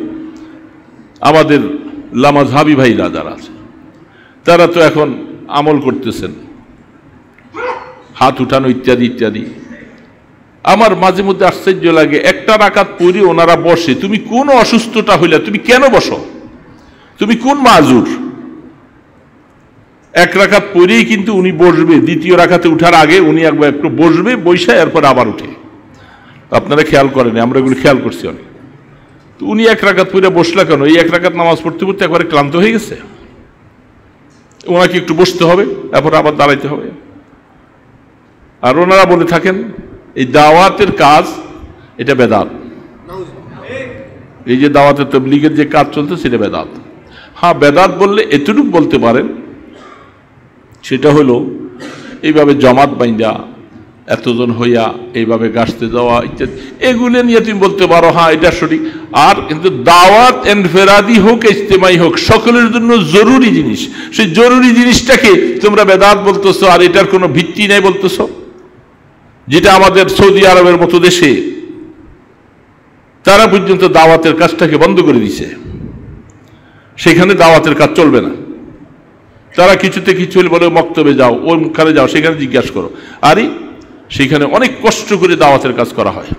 আমাদের লামাযহাবী ভাইরা যারা আছে তারা তো এখন আমল করতেছেন, হাত উঠানো ইত্যাদি ইত্যাদি। আমার মাঝে মধ্যে আশ্চর্য লাগে, একটা রাকাত পড়ি ওনারা বসে, তুমি কোন অসুস্থতা হইলা, তুমি কেন বসো, তুমি কোন মাজুর? এক রাকাত পড়েই কিন্তু উনি বসবে, দ্বিতীয় রাকাতে উঠার আগে উনি একবার একটু বসবে, বৈশা এরপর আবার উঠে। আপনারা খেয়াল করেন, আমরা এগুলো খেয়াল করছি অনেক। তো উনি এক রাকাত পড়ে বসলা কেন? এই এক রাকাত নামাজ পড়তে পড়তে একবারে ক্লান্ত হয়ে গেছে, ওনাকে একটু বসতে হবে, এরপর আবার দাঁড়াইতে হবে। আর ওনারা বলে থাকেন এই দাওয়াতের কাজ এটা বেদাত, এই যে দাওয়াতের তাবলীগের যে কাজ চলছে সেটা বেদাত। হ্যাঁ, বেদাত বললে এতটুকু বলতে পারেন, সেটা হলো এইভাবে জমাত বাইন্দা এতজন হইয়া এইভাবে গাছতে যাওয়া ইত্যাদি, এগুলো নিয়ে তুমি বলতে পারো হ্যাঁ এটা সঠিক। আর কিন্তু দাওয়াত এনফেরাদি হোক ইজতেমাই হোক সকলের জন্য জরুরি জিনিস, সেই জরুরি জিনিসটাকে তোমরা বেদাত বলতেছো, আর এটার কোনো ভিত্তি নেই বলতেছো। যেটা আমাদের সৌদি আরবের মতো দেশে তারা পর্যন্ত দাওয়াতের কাজটাকে বন্ধ করে দিছে, সেখানে দাওয়াতের কাজ চলবে না। তারা কিছুতে কিছু বলে মক্তবে যাও, ওখানে যাও, সেখানে জিজ্ঞাসা করো। আরে সেখানে অনেক কষ্ট করে দাওয়াতের কাজ করা হয়,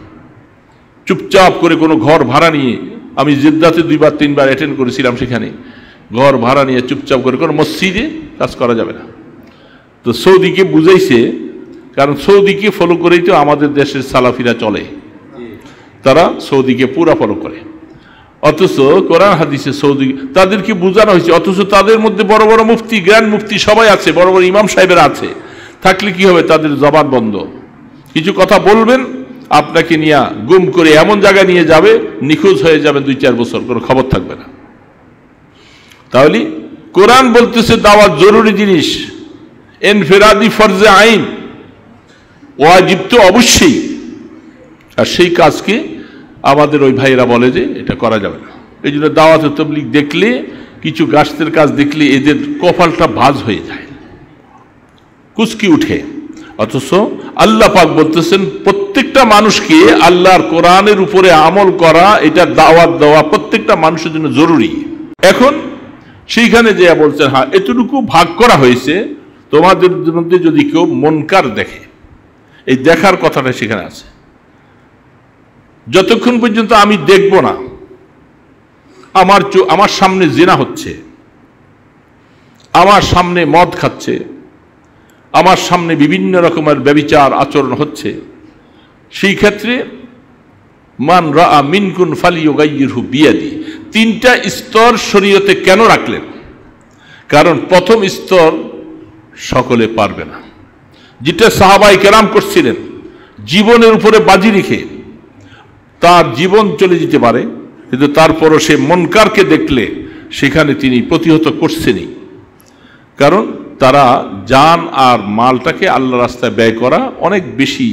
চুপচাপ করে কোনো ঘর ভাড়া নিয়ে। আমি জেদ্দাতে 2-3বার অ্যাটেন্ড করেছিলাম, সেখানে ঘর ভাড়া নিয়ে চুপচাপ করে কোনো মসজিদে কাজ করা যাবে না। তো সৌদিকে বুঝাইছে, কারণ সৌদিকে ফলো করেই তো আমাদের দেশের সালাফিরা চলে, তারা সৌদিকে পুরা ফলো করে। অথচ কোরআন হাদিসে সৌদি তাদেরকে বোঝানো হয়েছে, অথচ তাদের মধ্যে বড় বড় মুফতি, গ্র্যান্ড মুফতি সবাই আছে, বড় বড় ইমাম সাহেবেরা আছে। থাকলে কি হবে, তাদের জবান বন্ধ। কিছু কথা বলবেন, আপনাকে নিয়ে গুম করে এমন জায়গায় নিয়ে যাবে, নিখোঁজ হয়ে যাবেন 2-4 বছর, কোনো খবর থাকবে না। তাহলে কোরআন বলতেছে দাওয়াত জরুরি জিনিস, ইনফিরাদি ফরজে আইন, ওয়াজিব তো অবশ্যই। আর সেই কাজকে আমাদের ওই ভাইয়েরা বলে যে এটা করা যাবে না। এই জন্য দাওয়াতে তাবলীগ দেখলে, কিছু গাছের কাজ দেখলে এদের কপালটা ভাঁজ হয়ে যায়, কুচকি উঠে। অথচ আল্লাহ পাক বলতেছেন প্রত্যেকটা মানুষকে আল্লাহর কোরআনের উপরে আমল করা, এটা দাওয়াত দেওয়া প্রত্যেকটা মানুষের জন্য জরুরি। এখন সেইখানে যে বলছেন হ্যাঁ এতটুকু ভাগ করা হয়েছে, তোমাদের মধ্যে যদি কেউ মুনকার দেখে, এই দেখার কথাটা সেখানে আছে। যতক্ষণ পর্যন্ত আমি দেখব না আমার সামনে জিনা হচ্ছে, আমার সামনে মদ খাচ্ছে, আমার সামনে বিভিন্ন রকমের ব্যভিচার আচরণ হচ্ছে, সেই ক্ষেত্রে মান রাআ মিনকুম ফালিয়ুগাইয়িরহু বিয়াদি, তিনটা স্তর শরীয়তে কেন রাখলেন? কারণ প্রথম স্তর সকলে পারবে না, যেটা সাহাবায়ে কেরাম করছিলেন জীবনের উপরে বাজি রেখে। তার জীবন চলে যেতে পারে, কিন্তু তারপরও সে মুনকারকে দেখলে সেখানে তিনি প্রতিহত করছেনই, কারণ তারা জান আর মালটাকে আল্লাহ রাস্তায় ব্যয় করা অনেক বেশি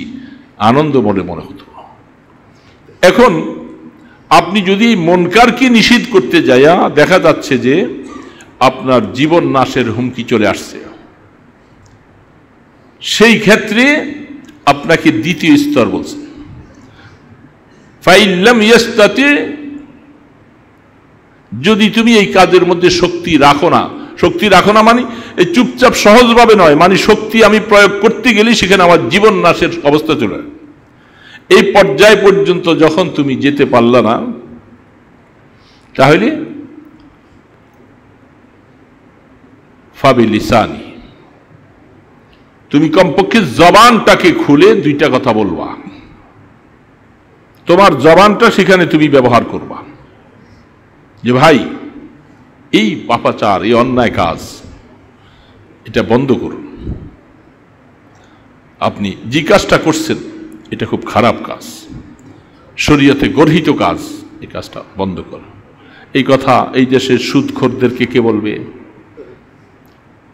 আনন্দ মনে হতো। এখন আপনি যদি মুনকারকে নিষেধ করতে যায়া দেখা যাচ্ছে যে আপনার জীবন নাশের হুমকি চলে আসছে, সেই ক্ষেত্রে আপনাকে দ্বিতীয় স্তর বলছে ফাইল্লাম ইয়াস্তাতি, যদি তুমি এই কাজের মধ্যে শক্তি রাখো না মানে এই চুপচাপ সহজভাবে নয়, মানে শক্তি আমি প্রয়োগ করতে গেলে সেখানে আমার জীবন নাশের অবস্থা চলে, এই পর্যায় পর্যন্ত যখন তুমি যেতে পারলা না, তাহলে ফাবিলিসানি, তুমি কমপক্ষে জবানটাকে খুলে দুইটা কথা বলবা, তোমার জবানটা সেখানে তুমি ব্যবহার করবা যে ভাই এই পাপাচার, এই অন্যায় কাজ এটা বন্ধ করুন, আপনি যে কাজটা করছেন এটা খুব খারাপ কাজ, শরীয়তে গর্হিত কাজ, এই কাজটা বন্ধ করুন। এই কথা এই দেশের সুদখোরদেরকে কে বলবে?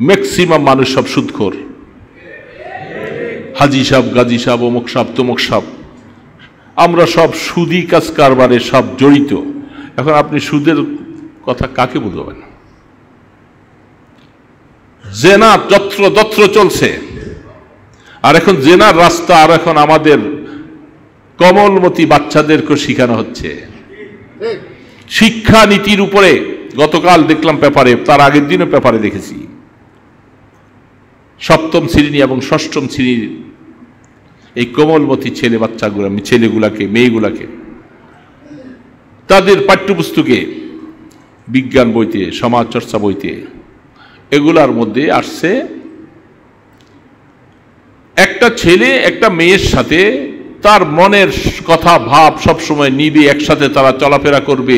ম্যাক্সিমাম মানুষ সব সুদখোর, হাজি সাহেব, গাজী সাহেব, অমুক সাহেব, তমুক সাহেব, আমরা সব সুদি কাজ কারবারে সব জড়িত। এখন আপনি সুদের কথা কাকে বুঝবেন? জেনা যত্র চলছে, আর এখন জেনার রাস্তা আর এখন আমাদের কমলমতি বাচ্চাদেরকে শেখানো হচ্ছে। শিক্ষা নীতির উপরে গতকাল দেখলাম পেপারে, তার আগের দিনও পেপারে দেখেছি, সপ্তম শ্রেণী এবং ষষ্ঠম শ্রেণীর এই কোমলমতি ছেলেগুলাকে মেয়েগুলাকে তাদের পাঠ্যপুস্তকে, বিজ্ঞান বইতে, সমাজ চর্চা বইতে, এগুলার মধ্যে আসছে একটা ছেলে একটা মেয়ের সাথে তার মনের কথা ভাব সবসময় নিবে, একসাথে তারা চলাফেরা করবে,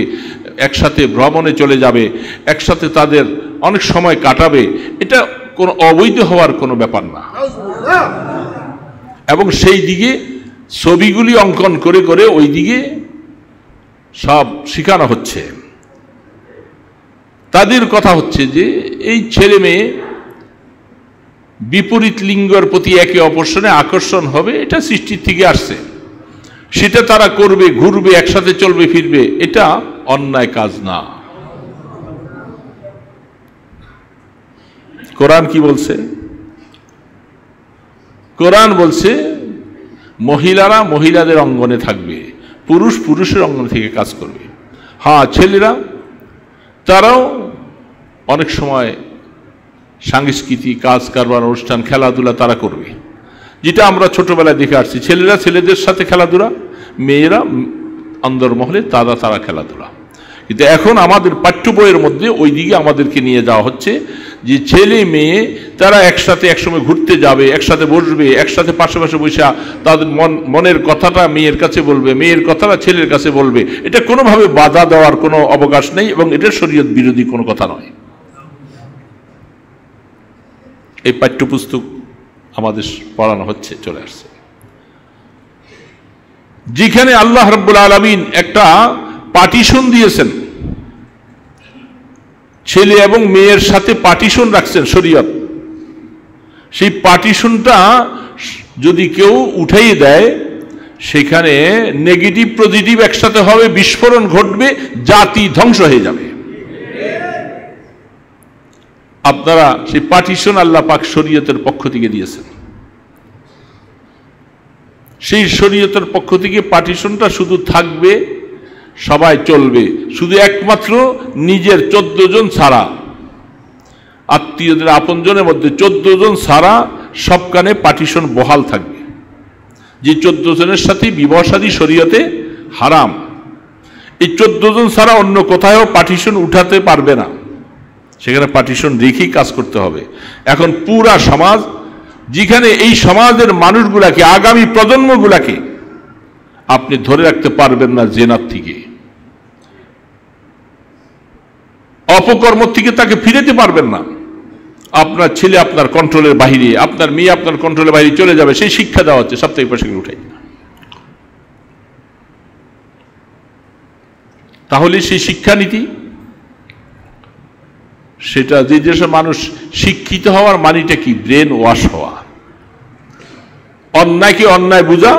একসাথে ভ্রমণে চলে যাবে, একসাথে তাদের অনেক সময় কাটাবে, এটা কোনো অবৈধ হওয়ার কোনো ব্যাপার না। এবং সেই দিকে ছবিগুলি অঙ্কন করে করে ওই দিকে সব শেখানো হচ্ছে। তাদের কথা হচ্ছে যে এই ছেলে মেয়ে বিপরীত লিঙ্গের প্রতি একে অপর সঙ্গে আকর্ষণ হবে, এটা সৃষ্টির থেকে আসছে, সেটা তারা করবে, ঘুরবে, একসাথে চলবে ফিরবে, এটা অন্যায় কাজ না। কোরআন কি বলছে? কোরআন বলছে মহিলারা মহিলাদের অঙ্গনে থাকবে, পুরুষ পুরুষের অঙ্গন থেকে কাজ করবে। হ্যাঁ, ছেলেরা তারাও অনেক সময় সাংস্কৃতিক কাজ কারবার, অনুষ্ঠান, খেলাধুলা তারা করবে, যেটা আমরা ছোটবেলায় দেখে আসছি। ছেলেরা ছেলেদের সাথে খেলাধুলা, মেয়েরা অন্দরমহলে তারা খেলাধুলা। কিন্তু এখন আমাদের পাঠ্য বইয়ের মধ্যে ওই দিকে আমাদেরকে নিয়ে যাওয়া হচ্ছে যে ছেলে মেয়ে তারা একসাথে একসময় ঘুরতে যাবে, একসাথে বসবে, একসাথে পাশাপাশি বসে তাদের মনের কথাটা মেয়ের কাছে বলবে, মেয়ের কথাটা ছেলের কাছে বলবে। এটা কোনোভাবে বাধা দেওয়ার কোনো অবকাশ নেই এবং এটা শরীয়ত বিরোধী কোনো কথা নয়। এই পাঠ্যপুস্তক আমাদের পড়ানো হচ্ছে, চলে আসছে, যেখানে আল্লাহ রাব্বুল আলামিন একটা পার্টিশন দিয়েছেন, ছেলে এবং মেয়ের সাথে পার্টিশন রাখছেন শরীয়ত। সেই পার্টিশনটা যদি কেউ উঠাইয়ে দেয়, সেখানে নেগেটিভ পজিটিভ একসাথে হবে, বিস্ফোরণ ঘটবে, জাতি ধ্বংস হয়ে যাবে। আপনারা সেই পার্টিশন আল্লাহ পাক শরীয়তের পক্ষ থেকে দিয়েছেন। সেই শরীয়তের পক্ষ থেকে পার্টিশনটা শুধু থাকবে, সবাই চলবে, শুধু একমাত্র নিজের 14 জন ছাড়া, আত্মীয়দের আপনজনের মধ্যে 14 জন ছাড়া সবখানে পার্টিশন বহাল থাকবে। যে 14 জনের সাথে বিবাহ শাদী শরীয়তে হারাম, এই 14 জন ছাড়া অন্য কোথাও পার্টিশন উঠাতে পারবে না, সেখানে পার্টিশন রেখেই কাজ করতে হবে। এখন পুরা সমাজ, যেখানে এই সমাজের মানুষগুলাকে, আগামী প্রজন্মগুলাকে আপনি ধরে রাখতে পারবেন না জেনার থেকে, অপকর্ম থেকে তাকে ফিরেতে পারবেন না। আপনার ছেলে আপনার কন্ট্রোলের বাইরে, আপনার মেয়ে আপনার কন্ট্রোলের বাইরে চলে যাবে, সেই শিক্ষা দেওয়া হচ্ছে সাপ্তাহিক পাশে উঠাই। তাহলে সেই শিক্ষানীতি, সেটা যে দেশের মানুষ শিক্ষিত হওয়ার মানিটা কি? ব্রেন ওয়াশ হওয়া, অন্যায়কে অন্যায় বোঝা,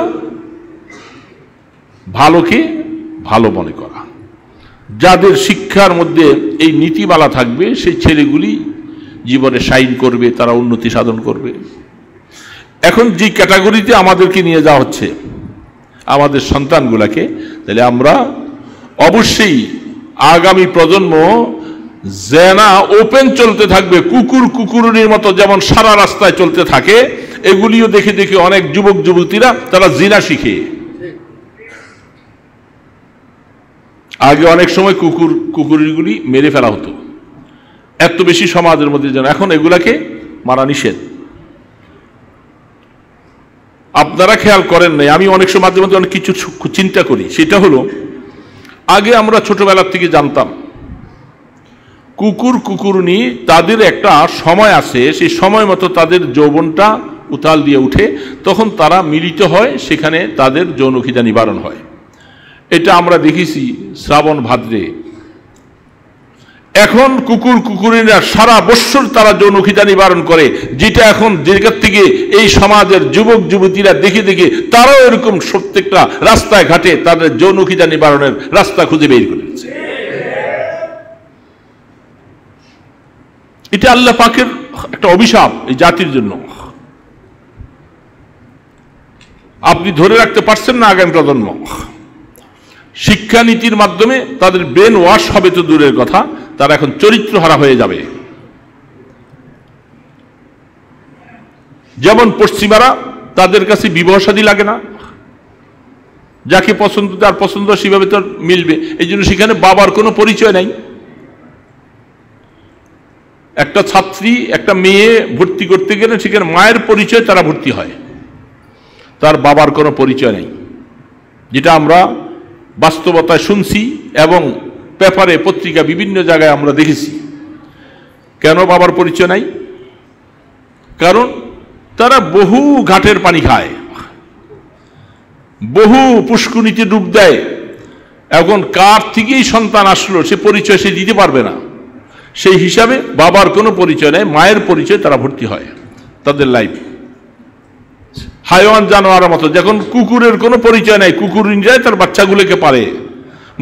ভালোকে ভালো মনে করা। যাদের শিক্ষার মধ্যে এই নীতিমালা থাকবে সেই ছেলেগুলি জীবনে শাইন করবে, তারা উন্নতি সাধন করবে। এখন যে ক্যাটাগরিতে আমাদেরকে নিয়ে যাওয়া হচ্ছে আমাদের সন্তানগুলাকে, তাহলে আমরা অবশ্যই আগামী প্রজন্ম জেনা ওপেন চলতে থাকবে, কুকুর কুকুরের মতো যেমন সারা রাস্তায় চলতে থাকে, এগুলিও দেখে দেখে অনেক যুবক যুবতীরা তারা জিনা শিখে। আগে অনেক সময় কুকুরগুলি মেরে ফেলা হতো, এত বেশি সমাজের মধ্যে যেন, এখন এগুলাকে মারা নিষেধ। আপনারা খেয়াল করেন নাই, আমি অনেক সময় মাঝে মধ্যে অনেক কিছু চিন্তা করি। সেটা হলো, আগে আমরা ছোটবেলার থেকে জানতাম কুকুর কুকুরনি তাদের একটা সময় আছে, সেই সময় মতো তাদের যৌবনটা উতাল দিয়ে উঠে, তখন তারা মিলিত হয়, সেখানে তাদের যৌনখিদা নিবারণ হয়। এটা আমরা দেখেছি শ্রাবণ ভাদ্রে। এখন কুকুর কুকুরিরা সারা বৎসর তারা যৌনখিদা নিবারণ করে, যেটা এখন জায়গার থেকে এই সমাজের যুবক যুবতীরা দেখে দেখে তারাও এরকম প্রত্যেকটা রাস্তায় ঘাটে তাদের যৌনখিদা নিবারণের রাস্তা খুঁজে বের করেছে। এটা আল্লাহ পাকের একটা অভিশাপ এই জাতির জন্য। আপনি ধরে রাখতে পারছেন না আগামী প্রজন্ম। শিক্ষানীতির মাধ্যমে তাদের ব্রেন ওয়াশ হবে তো দূরের কথা, তারা এখন চরিত্রহারা হয়ে যাবে। যেমন পশ্চিমারা, তাদের কাছে বিবাহ শাদী লাগে না, যাকে পছন্দ তার পছন্দ সেভাবে তার মিলবে, এই জন্য সেখানে বাবার কোনো পরিচয় নাই। একটা ছাত্রী একটা মেয়ে ভর্তি করতে গেলে সেখানে মায়ের পরিচয় তারা ভর্তি হয়, তার বাবার কোনো পরিচয় নেই, যেটা আমরা বাস্তবতায় শুনছি এবং পেপারে পত্রিকা বিভিন্ন জায়গায় আমরা দেখেছি। কেন বাবার পরিচয় নাই? কারণ তারা বহু ঘাটের পানি খায়, বহু পুষ্কুনিতে ডুব দেয়। এখন কার থেকেই সন্তান আসলো সে পরিচয় সে দিতে পারবে না, সেই হিসাবে বাবার কোনো পরিচয় নেই, মায়ের পরিচয় তারা ভর্তি হয় তাদের লাইফ। হাইওয়ান জানোয়ারের মতো, যখন কুকুরের কোনো পরিচয় নাই, কুকুর যায় তার বাচ্চাগুলোকে পারে।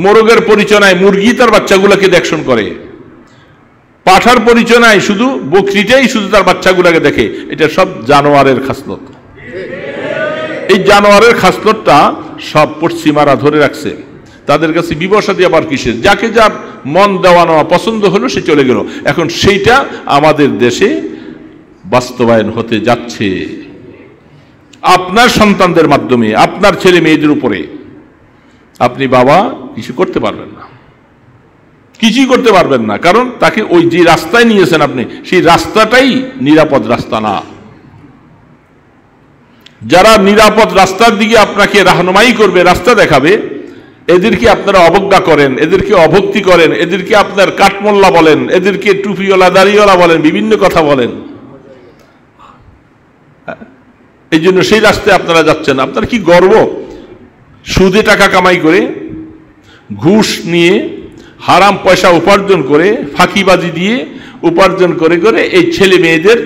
মোরগের পরিচয় নাই, মুরগি তার বাচ্চাগুলোকে দেখশন করে। পাঠার পরিচয় নাই, শুধু বকরিটাই শুধু তার বাচ্চাগুলোকে দেখে। এটা সব জানোয়ারের খাসলত। এই জানোয়ারের খাসলতটা সব পশ্চিমারা ধরে রাখছে। তাদের কাছে বিবাহ শাদী আবার কিসের? যাকে যার মন দেওয়া নেওয়া পছন্দ হলো সে চলে গেল। এখন সেইটা আমাদের দেশে বাস্তবায়ন হতে যাচ্ছে আপনার সন্তানদের মাধ্যমে, আপনার ছেলে মেয়েদের উপরে। আপনি বাবা কিছু করতে পারবেন না, কিছুই করতে পারবেন না, কারণ তাকে ওই যে রাস্তায় নিয়েছেন আপনি, সেই রাস্তাটাই নিরাপদ রাস্তা না। যারা নিরাপদ রাস্তার দিকে আপনাকে রাহনুমাই করবে, রাস্তা দেখাবে, এদেরকে আপনারা অবজ্ঞা করেন, এদেরকে অভক্তি করেন, এদেরকে আপনার কাঠমোল্লা বলেন, এদেরকে টুপিওয়ালা দাড়িওয়ালা বলেন, বিভিন্ন কথা বলেন। এই জন্য সেই রাস্তায় আপনারা যাচ্ছেন। আপনার কি গর্ব? সুদে টাকা কামাই করে, ঘুষ নিয়ে, হারাম পয়সা উপার্জন করে, ফাঁকিবাজি দিয়ে উপার্জন করে করে এই ছেলে মেয়েদের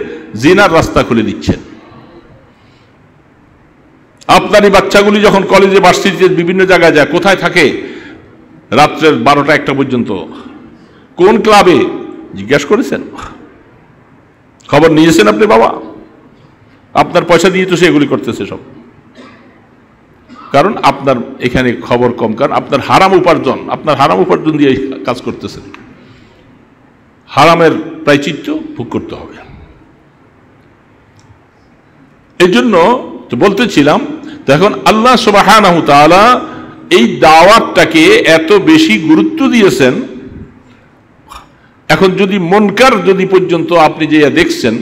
জিনার রাস্তা খুলে দিচ্ছেন। আপনার এই বাচ্চাগুলি যখন কলেজে ভার্সিটিতে বিভিন্ন জায়গায় যায়, কোথায় থাকে? রাত্রের 12টা-1টা পর্যন্ত। কোন ক্লাবে জিজ্ঞাসা করেছেন? খবর নিয়েছেন আপনি বাবা? আপনার পয়সা দিয়ে তো সে এগুলি করতেছে সব। কারণ আপনার এখানে খবর কম, কারণ আপনার হারাম উপার্জন দিয়ে কাজ করতেছেন। হারামের প্রায়শ্চিত্ত ভোগ করতে হবে। এই জন্য তো বলতেছিলাম, এখন আল্লাহ সুবহানাহু তাআলা এই দাওয়াতটাকে এত বেশি গুরুত্ব দিয়েছেন। এখন যদি মুনকার যদি পর্যন্ত আপনি যে দেখছেন,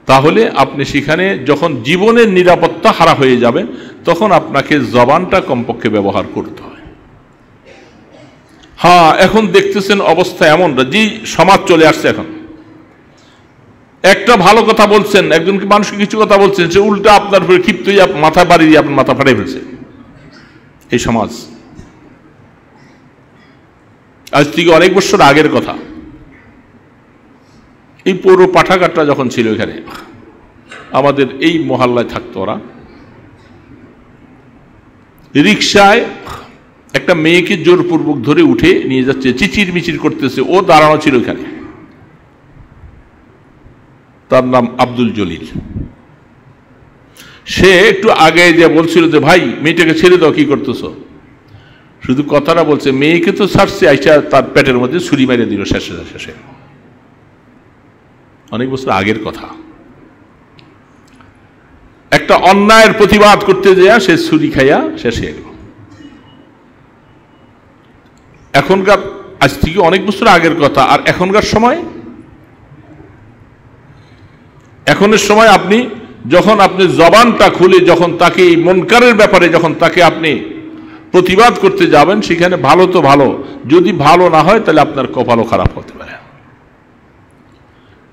তাহলে আপনি সেখানে যখন জীবনের নিরাপত্তা হারা হয়ে যাবে তখন আপনাকে জবানটা কমপক্ষে ব্যবহার করতে হয়। হ্যাঁ, এখন দেখতেছেন অবস্থা এমন যে সমাজ চলে আসছে, এখন একটা ভালো কথা বলছেন, একজনকে মানুষকে কিছু কথা বলছেন, সে উল্টা আপনার উপরে ক্ষিপ্ত হয়ে মাথা বাড়ি দিয়ে আপনার মাথা ফাটিয়ে ফেলছে। এই সমাজ আজ থেকে অনেক বছর আগের কথা। এই পৌর পাঠাগারটা যখন ছিল, এখানে আমাদের এই মহল্লায় থাকতো, ওরা রিকশায় একটা মেয়েকে জোরপূর্বক ধরে উঠে নিয়ে যাচ্ছে, চিচির মিচির করতেছে, ও দাঁড়ানো ছিল এখানে। তার নাম আব্দুল জলিল। সে একটু আগে যে বলছিল যে ভাই মেয়েটাকে ছেড়ে দাও, কি করতেছো? শুধু কথাটা বলছে, মেয়েকে তো ছাড়ছে, আইসা তার পেটের মধ্যে ছুরি মেরে দিল শেষে। অনেক বছর আগের কথা। একটা অন্যায়ের প্রতিবাদ করতে যায় সে ছুরি খাইয়া শেষে এল। এখনকার, আজ থেকে অনেক বছর আগের কথা। আর এখনকার সময়, এখনের সময় আপনি যখন আপনি জবানটা খুলে যখন তাকে এই মুনকারের ব্যাপারে যখন তাকে আপনি প্রতিবাদ করতে যাবেন, সেখানে ভালো তো ভালো, যদি ভালো না হয় তাহলে আপনার কপালও খারাপ হতে পারে।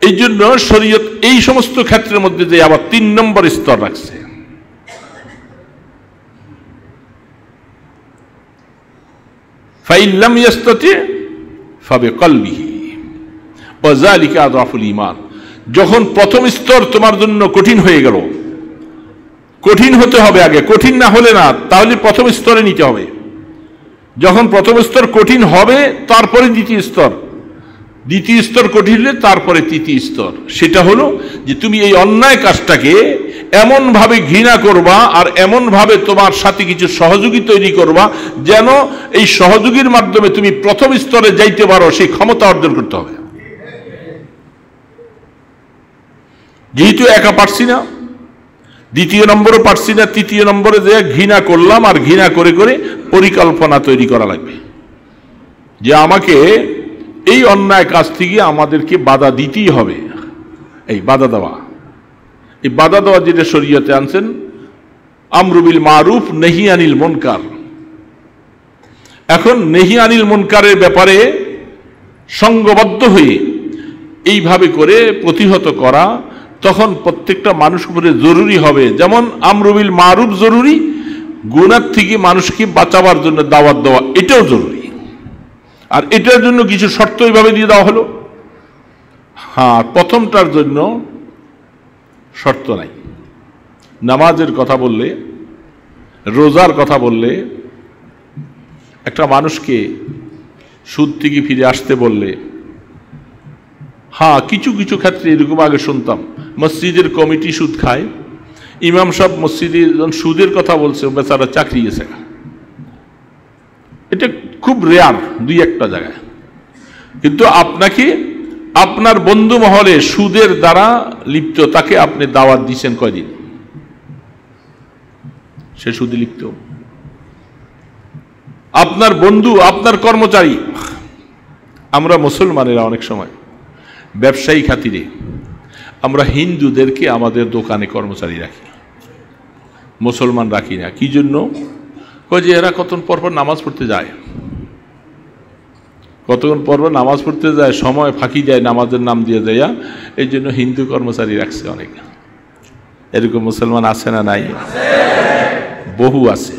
এই জন্য শরীয়ত এই সমস্ত ক্ষেত্রের মধ্যে যে আবার 3 নম্বর স্তর রাখছে। ফাইন লাম ইয়াস্তাতি ফাবিকলবিহি ওয়া যালিকা আযআফুল ঈমান। যখন প্রথম স্তর তোমার জন্য কঠিন হয়ে গেল, কঠিন হতে হবে আগে, কঠিন না হলে না, তাহলে প্রথম স্তরে নিতে হবে। যখন প্রথম স্তর কঠিন হবে তারপরে দ্বিতীয় স্তর, দ্বিতীয় স্তর কঠিন হলে তারপরে তৃতীয় স্তর। সেটা হলো যে তুমি এই অন্যায় কাজটাকে এমন ভাবে ঘৃণা করবা আর এমন ভাবে তোমার সাথে কিছু সহযোগী তৈরি করবা যেন এই সহযোগীর মাধ্যমে তুমি প্রথম স্তরে যাইতে পারো, সেই ক্ষমতা অর্জন করতে হবে। যেহেতু একা পারছি না, দ্বিতীয় নম্বরও পারছি না, তৃতীয় নম্বরে যে ঘৃণা করলাম, আর ঘৃণা করে করে পরিকল্পনা তৈরি করা লাগবে যে আমাকে এই অন্যায় কাজ থেকে আমাদেরকে বাধা দিতেই হবে। এই বাধা দেওয়া, এই বাধা দেওয়া যেটা শরীয়তে আনছেন, আমরু বিল মারুফ নাহি আনিল মুনকার। এখন নাহি আনিল মুনকারের ব্যাপারে সংঘবদ্ধ হয়ে এইভাবে করে প্রতিহত করা তখন প্রত্যেকটা মানুষ উপরে জরুরি হবে। যেমন আমরু বিল মারুফ জরুরি, গুনাহ থেকে মানুষকে বাঁচাবার জন্য দাওয়াত দেওয়া এটাও জরুরি। আর এটার জন্য কিছু শর্ত এইভাবে দিয়ে দেওয়া হলো। হ্যাঁ, প্রথমটার জন্য শর্ত নাই। নামাজের কথা বললে, রোজার কথা বললে, একটা মানুষকে সুদ থেকে ফিরে আসতে বললে, হ্যাঁ কিছু কিছু ক্ষেত্রে এরকম আগে শুনতাম মসজিদের কমিটি সুদ খায়, ইমাম সাহেব মসজিদে সুদের কথা বলছে, বেচারা চাকরি গেছে। এটা খুব রেয়ার, 2-1টা জায়গায়। কিন্তু আপনাকে আপনার বন্ধু মহলে সুদের দ্বারা লিপ্ত তাকে আপনি দাওয়াত দিচ্ছেন কয়দিন, সে সুদে লিপ্ত। আপনার বন্ধু, আপনার কর্মচারী। আমরা মুসলমানেরা অনেক সময় ব্যবসায়ী খাতিরে আমরা হিন্দুদেরকে আমাদের দোকানে কর্মচারী রাখি, মুসলমান রাখি না। কি জন্য? যে এরা কতক্ষণ পরপর নামাজ পড়তে যায়, কতক্ষণ পরপর নামাজ পড়তে যায়, সময় ফাঁকি যায়, নামাজের নাম দিয়ে যায়, এই জন্য হিন্দু কর্মচারী রাখছে অনেক। এরকম মুসলমান আছে না নাই? বহু আছে।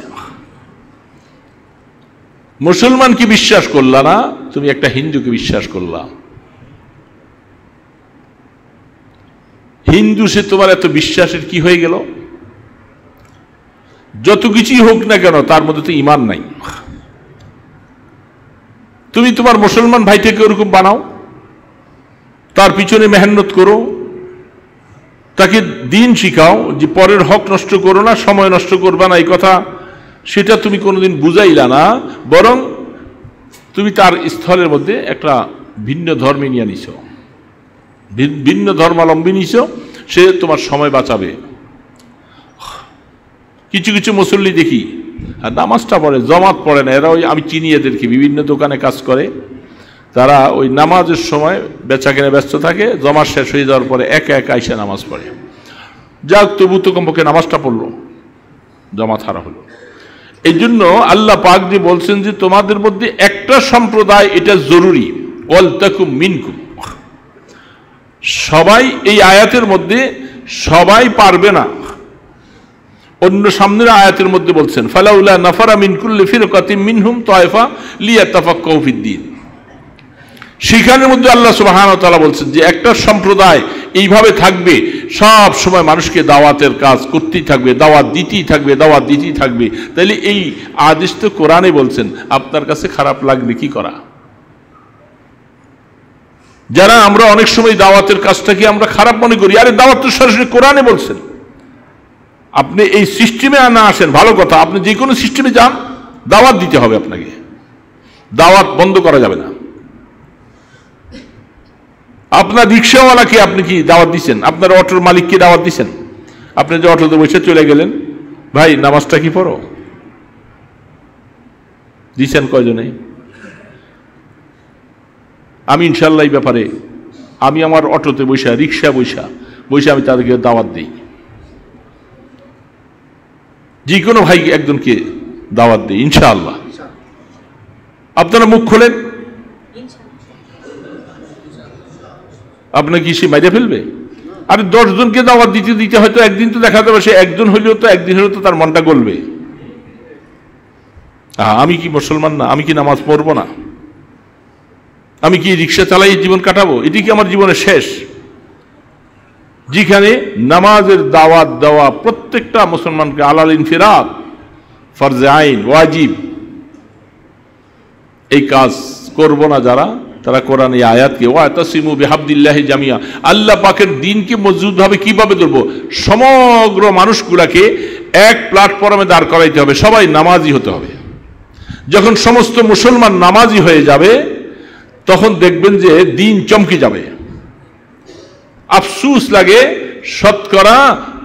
মুসলমানকে বিশ্বাস করলা না, তুমি একটা হিন্দুকে বিশ্বাস করলা। হিন্দু সে তোমার এত বিশ্বাসের কি হয়ে গেল? যত কিছুই হোক না কেন তার মধ্যে তো ঈমান নাই। তুমি তোমার মুসলমান ভাইটাকে ওরকম বানাও, তার পিছনে মেহনত করো, তাকে দিন শিখাও যে পরের হক নষ্ট করো না, সময় নষ্ট করবা না, এই কথা সেটা তুমি কোনোদিন বুঝাইলা না, বরং তুমি তার স্থলের মধ্যে একটা ভিন্ন ধর্মে নিয়ে নিছ, ভিন্ন ধর্মাবলম্বী নিছ, সে তোমার সময় বাঁচাবে। কিছু কিছু মুসল্লি দেখি আর নামাজটা পড়ে, জমাত পড়ে না, এরা ওই আমি চিনি এদেরকে, বিভিন্ন দোকানে কাজ করে, তারা ওই নামাজের সময় বেচাকেনে ব্যস্ত থাকে, জমা শেষ হয়ে যাওয়ার পরে একা একা আইসা নামাজ পড়ে। যাক, তবু তো কমপক্ষে নামাজটা পড়লো, জমা ছাড়া হলো। এই জন্য আল্লাহ পাক যে বলছেন যে তোমাদের মধ্যে একটা সম্প্রদায়, এটা জরুরি, ওয়ালতাকুম মিনকুম। সবাই এই আয়াতের মধ্যে সবাই পারবে না। অন্য সামনের আয়াতের মধ্যে বলছেন ফালাউলা নাফারা মিন কুল্লি ফিরকাতিন মিনহুম তায়ফা লিয়াতাফাক্কাহু ফিদ্দীন। সেখানের মধ্যে আল্লাহ সুবহানাহু ওয়া তাআলা বলছেন যে একটা সম্প্রদায় এইভাবে থাকবে, সব সময় মানুষকে দাওয়াতের কাজ করতেই থাকবে, দাওয়াত দিতেই থাকবে, দাওয়াত দিতেই থাকবে। তাহলে এই আদেশ তো কোরআনে বলছেন, আপনার কাছে খারাপ লাগলে কি করা? যারা আমরা অনেক সময় দাওয়াতের কাজটাকে আমরা খারাপ মনে করি, আরে দাওয়াত তো সরাসরি কোরআনে বলছেন। আপনি এই সিস্টেমে না আসেন, ভালো কথা, আপনি যে কোনো সিস্টেমে যান, দাওয়াত দিতে হবে আপনাকে, দাওয়াত বন্ধ করা যাবে না। আপনার রিক্সাওয়ালাকে আপনি কি দাওয়াত দিচ্ছেন? আপনার অটোর মালিককে দাওয়াত দিচ্ছেন? আপনি যে অটোতে বসে চলে গেলেন, ভাই নামাজটা কি পড়ো, দিচ্ছেন কয়জনে? আমি ইনশাল্লাহ এই ব্যাপারে আমি আমার অটোতে বসা, রিক্সা বসে আমি তাদেরকে দাওয়াত দিই, যে কোনো ভাই একজনকে দাওয়াত দিই ইনশাআল্লাহ। আপনারা মুখ খোলেন, আপনাকে কি সে মাইরে ফেলবে? আরে 10 জনকে দাওয়াত দিতে হয়তো একদিন তো দেখা যাবে, সে একজন হইলেও তো একদিন হলেও তো তার মনটা গলবে। আমি কি মুসলমান না? আমি কি নামাজ পড়বো না? আমি কি রিক্সা চালাই জীবন কাটাবো? এটি কি আমার জীবনের শেষ? যেখানে নামাজের দাওয়াত দেওয়া প্রত্যেকটা মুসলমানকে আলাল ইনফিরাদ, ফরজে আইন, ওয়াজিব। এই কাজ করব না যারা, তারা কোরআন এই আয়াতকে ওয়াতাসিমু বিহাবলিল্লাহি জামিয়া, আল্লাহ পাকের দ্বীনকে মজবুতভাবে কিভাবে ধরবো? সমগ্র মানুষগুলাকে এক প্ল্যাটফর্মে দাঁড় করাইতে হবে, সবাই নামাজি হতে হবে। যখন সমস্ত মুসলমান নামাজি হয়ে যাবে, তখন দেখবেন যে দ্বীন চমকে যাবে। আফসুস লাগে, শতকরা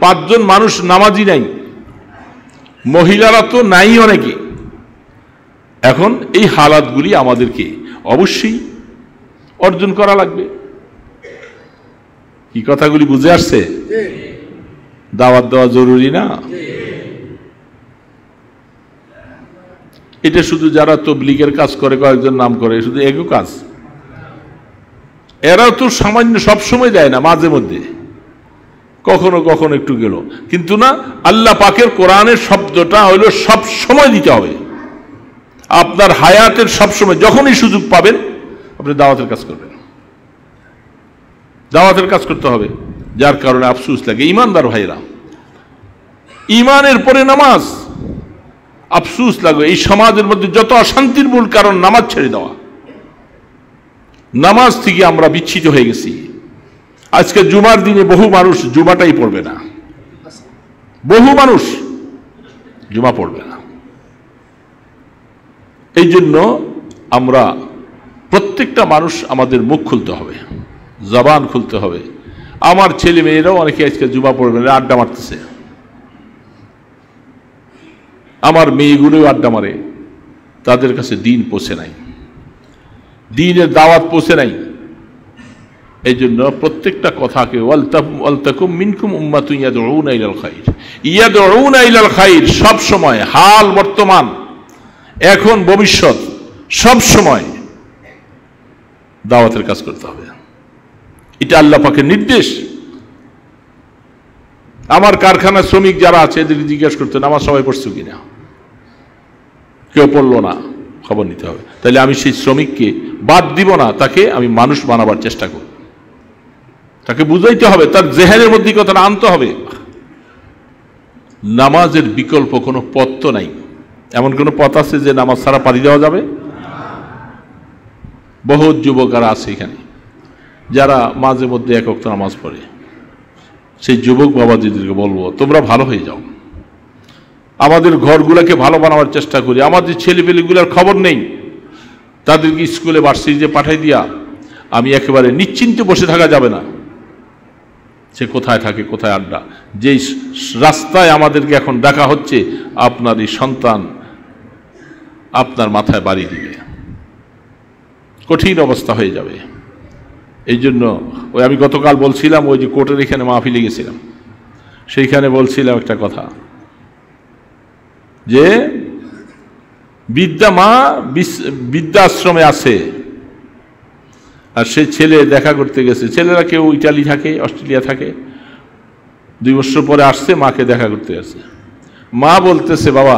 5 জন মানুষ নামাজি নাই, মহিলারা তো নাই অনেকে। এখন এই হালাতগুলি আমাদেরকে অবশ্যই অর্জন করা লাগবে। কি কথাগুলি বুঝে আসছে? দাওয়াত দেওয়া জরুরি না? এটা শুধু যারা তবলিগের কাজ করে, কয়েকজন নাম করে, শুধু এগো কাজ। এরাও তো সামান্য সবসময় দেয় না, মাঝে মধ্যে কখনো কখনো একটু গেল, কিন্তু না, আল্লাহ পাকের কোরআনের শব্দটা হইল সব সময় দিতে হবে। আপনার হায়াতের সবসময় যখনই সুযোগ পাবেন আপনি দাওয়াতের কাজ করবেন, দাওয়াতের কাজ করতে হবে। যার কারণে আফসোস লাগে। ইমানদার ভাইরা, ইমানের পরে নামাজ, আফসোস লাগে এই সমাজের মধ্যে যত অশান্তির মূল কারণ নামাজ ছেড়ে দেওয়া। নামাজ থেকে আমরা বিচ্ছিত হয়ে গেছি। আজকে জুমার দিনে বহু মানুষ জুমাটাই পড়বে না, বহু মানুষ জুমা পড়বে না। এই জন্য আমরা প্রত্যেকটা মানুষ আমাদের মুখ খুলতে হবে, জবান খুলতে হবে। আমার ছেলে মেয়েরাও অনেকে আজকে জুমা পড়বে না, আড্ডা মারতেছে। আমার মেয়েগুলোও আড্ডা মারে, তাদের কাছে দিন পৌঁছে নাই, দিনের দাওয়াত পৌঁছে নাই। এই জন্য প্রত্যেকটা কথাকে ওয়ালতাকুম মিনকুম উম্মাতুন ইয়াদউনা ইলাল খাইর, ইয়াদউনা ইলাল খাইর, সব সময়, হাল বর্তমান, এখন ভবিষ্যৎ, সব সময় দাওয়াতের কাজ করতে হবে। এটা আল্লাহ পাকের নির্দেশ। আমার কারখানার শ্রমিক যারা আছে এদেরকে জিজ্ঞেস করতেন আমার সবাই পড়ছো কিনা, কেউ পড়লো না, খবর নিতে হবে। তাহলে আমি সেই শ্রমিককে বাদ দিব না, তাকে আমি মানুষ বানাবার চেষ্টা করব। তাকে বুঝাইতে হবে, তার জেহেনের মধ্যে কথাটা আনতে হবে। নামাজের বিকল্প কোনো পথ তো নাই। এমন কোনো পথ আছে যে নামাজ ছাড়া পারি দেওয়া যাবে? বহুত যুবকরা আছে এখানে যারা মাঝে মধ্যে এক ওয়াক্ত নামাজ পড়ে। সেই যুবক বাবাজিদেরকে বলবো, তোমরা ভালো হয়ে যাও, আমাদের ঘরগুলোকে ভালো বানাবার চেষ্টা করি। আমাদের ছেলেপেলেগুলোর খবর নেই, তাদেরকে স্কুলে ভার্সিটিতে পাঠাই দিয়া আমি একেবারে নিশ্চিন্তে বসে থাকা যাবে না। সে কোথায় থাকে, কোথায় আড্ডা। যেই রাস্তায় আমাদেরকে এখন দেখা হচ্ছে, আপনার এই সন্তান আপনার মাথায় বাড়ি দিবে। কঠিন অবস্থা হয়ে যাবে। এই জন্য ওই আমি গতকাল বলছিলাম, ওই যে কোর্টের এখানে মাহফিলে গেছিলাম, সেইখানে বলছিলাম একটা কথা, যে মা বৃদ্ধাশ্রমে আছে, আর সে ছেলে দেখা করতে গেছে। ছেলেরা কেউ ইটালি থাকে, অস্ট্রেলিয়া থাকে, 2 বছর পরে আসছে, মাকে দেখা করতে গেছে। মা বলতেছে, বাবা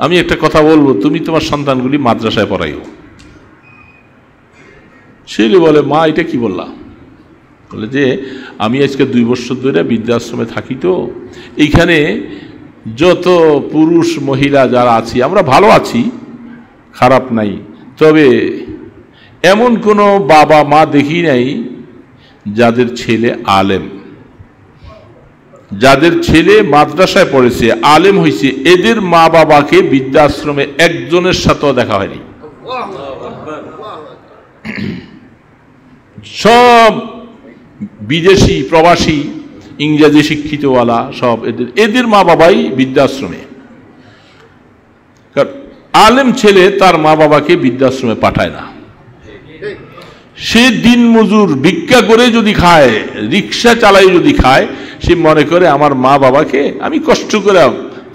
আমি একটা কথা বলবো, তুমি তোমার সন্তানগুলি মাদ্রাসায় পড়াইও। ছেলে বলে, মা এটা কি বললা? বলে যে আমি আজকে 2 বছর ধরে বৃদ্ধাশ্রমে থাকি, তো এইখানে যত পুরুষ মহিলা যারা আছি আমরা ভালো আছি, খারাপ নাই, তবে এমন কোনো বাবা মা দেখি নাই যাদের ছেলে আলেম, যাদের ছেলে মাদ্রাসায় পড়েছে, আলেম হয়েছে, এদের মা বাবাকে বৃদ্ধাশ্রমে একজনের সাথেও দেখা হয়নি। সব বিদেশি প্রবাসী ইংরেজি শিক্ষিতওয়ালা সব এদের মা বাবাই বৃদ্ধাশ্রমে। কারণ আলেম ছেলে তার মা বাবাকে বৃদ্ধাশ্রমে পাঠায় না। সে দিন মজুর ভিক্ষা করে যদি খায়, রিক্সা চালাই যদি খায়, সে মনে করে আমার মা বাবাকে আমি কষ্ট করে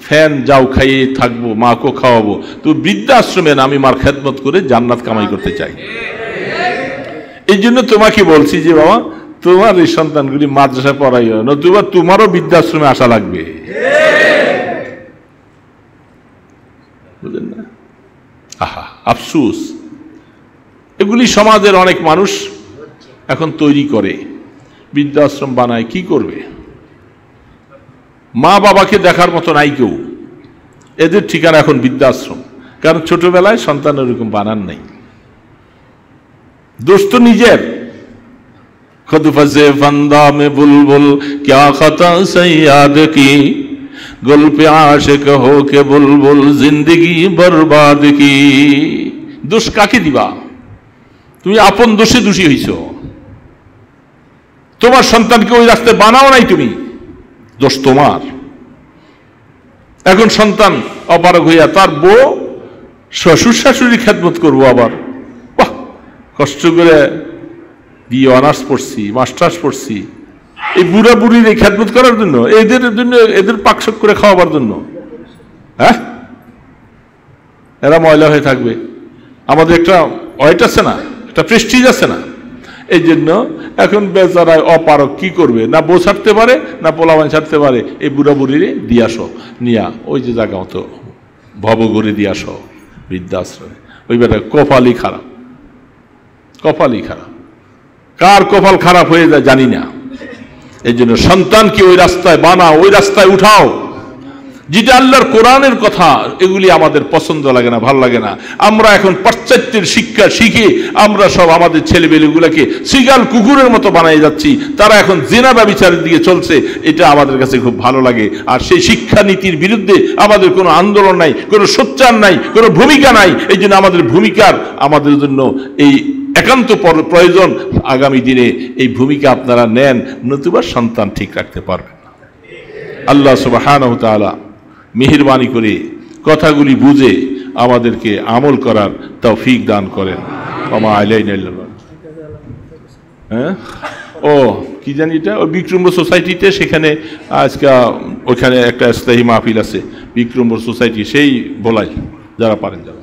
ফ্যান যাও খাইয়ে থাকবো, মাকেও খাওয়াবো, তো বৃদ্ধাশ্রমে না, আমি মার খেদমত করে জান্নাত কামাই করতে চাই। এই জন্য তোমাকে বলছি যে বাবা তোমার এই সন্তানগুলি মাদ্রাসায় পড়াইও, নতুবা তোমারও বৃদ্ধাশ্রমে আসা লাগবে। বুঝলেন না? আহা, আফসুস। এগুলি সমাজের অনেক মানুষ এখন তৈরি করে, বৃদ্ধাশ্রম বানায়, কি করবে? মা বাবাকে দেখার মতো নাই কেউ, এদের ঠিকানা এখন বৃদ্ধাশ্রম। কারণ ছোটবেলায় সন্তান ওরকম বানান নাই, দোষ তো নিজের। खुद फंसे फंदा में बुलबुल क्या खता सयाद की, गुल पे आशिक हो के बुलबुल जिंदगी बर्बाद की। দোষ কাকে দিবা? তুমি আপন দোষে দোষী হইছো। তোমার সন্তানকে ওই রাস্তায় বানাও নাই তুমি, দোষ তোমার। এখন সন্তান অপারগ হইয়া তার বউ শ্বশুর শাশুড়ি খেদমত করবো, আবার বাহ, কষ্ট করে বিয়ে অনার্স পড়ছি, মাস্টার্স পড়ছি, এই বুড়া বুড়ির এই খেদমত করার জন্য, এদের পাকশক করে খাওয়াবার জন্য? হ্যাঁ, এরা ময়লা হয়ে থাকবে। আমাদের একটা ওয়েট আছে না, একটা প্রেস্টিজ আছে না? এই জন্য এখন বেচারায় অপারক, কি করবে? না বউ ছাড়তে পারে, না পোলাবান ছাড়তে পারে। এই বুড়া বুড়িরে দিয়ে আসো, নিয়া ওই যে জায়গা মতো ভবঘুরে দিয়ে আসো বৃদ্ধাশ্রমে। ওই বেটা কপালই খারাপ, কপালই খারাপ। কার কপাল খারাপ হয়ে যায় জানি না। এই জন্য সন্তানকে ওই রাস্তায় বানাও, ওই রাস্তায় উঠাও যেটা আল্লাহর কোরআনের কথা। এগুলি আমাদের পছন্দ লাগে না, ভালো লাগে না। আমরা এখন পাশ্চাত্যের শিক্ষা শিখে আমরা সব আমাদের ছেলেমেয়েগুলোকে সিগাল কুকুরের মতো বানিয়ে যাচ্ছি। তারা এখন জিনা ব্যভিচারের দিকে চলছে, এটা আমাদের কাছে খুব ভালো লাগে। আর সেই শিক্ষানীতির বিরুদ্ধে আমাদের কোনো আন্দোলন নাই, কোনো সোচ্চার নাই, কোনো ভূমিকা নাই। এই জন্য আমাদের ভূমিকার, আমাদের জন্য এই একান্ত প্রয়োজন। আগামী দিনে এই ভূমিকা আপনারা নেন, নতুবা সন্তান ঠিক রাখতে পারবেন না। আল্লাহ সুবহানাহু ওয়া তাআলা মেহেরবানি করে কথাগুলি বুঝে আমাদেরকে আমল করার তৌফিক দান করেন। ওমা আলাইনা ইল্লাল বালাগ। হ্যাঁ, ও কি জানি এটা, ওই বিক্রমপুর সোসাইটিতে, সেখানে আজকে ওইখানে একটা স্থায়ী মাহফিল আছে বিক্রমপুর সোসাইটি, সেই বলাই যারা পারেন যারা।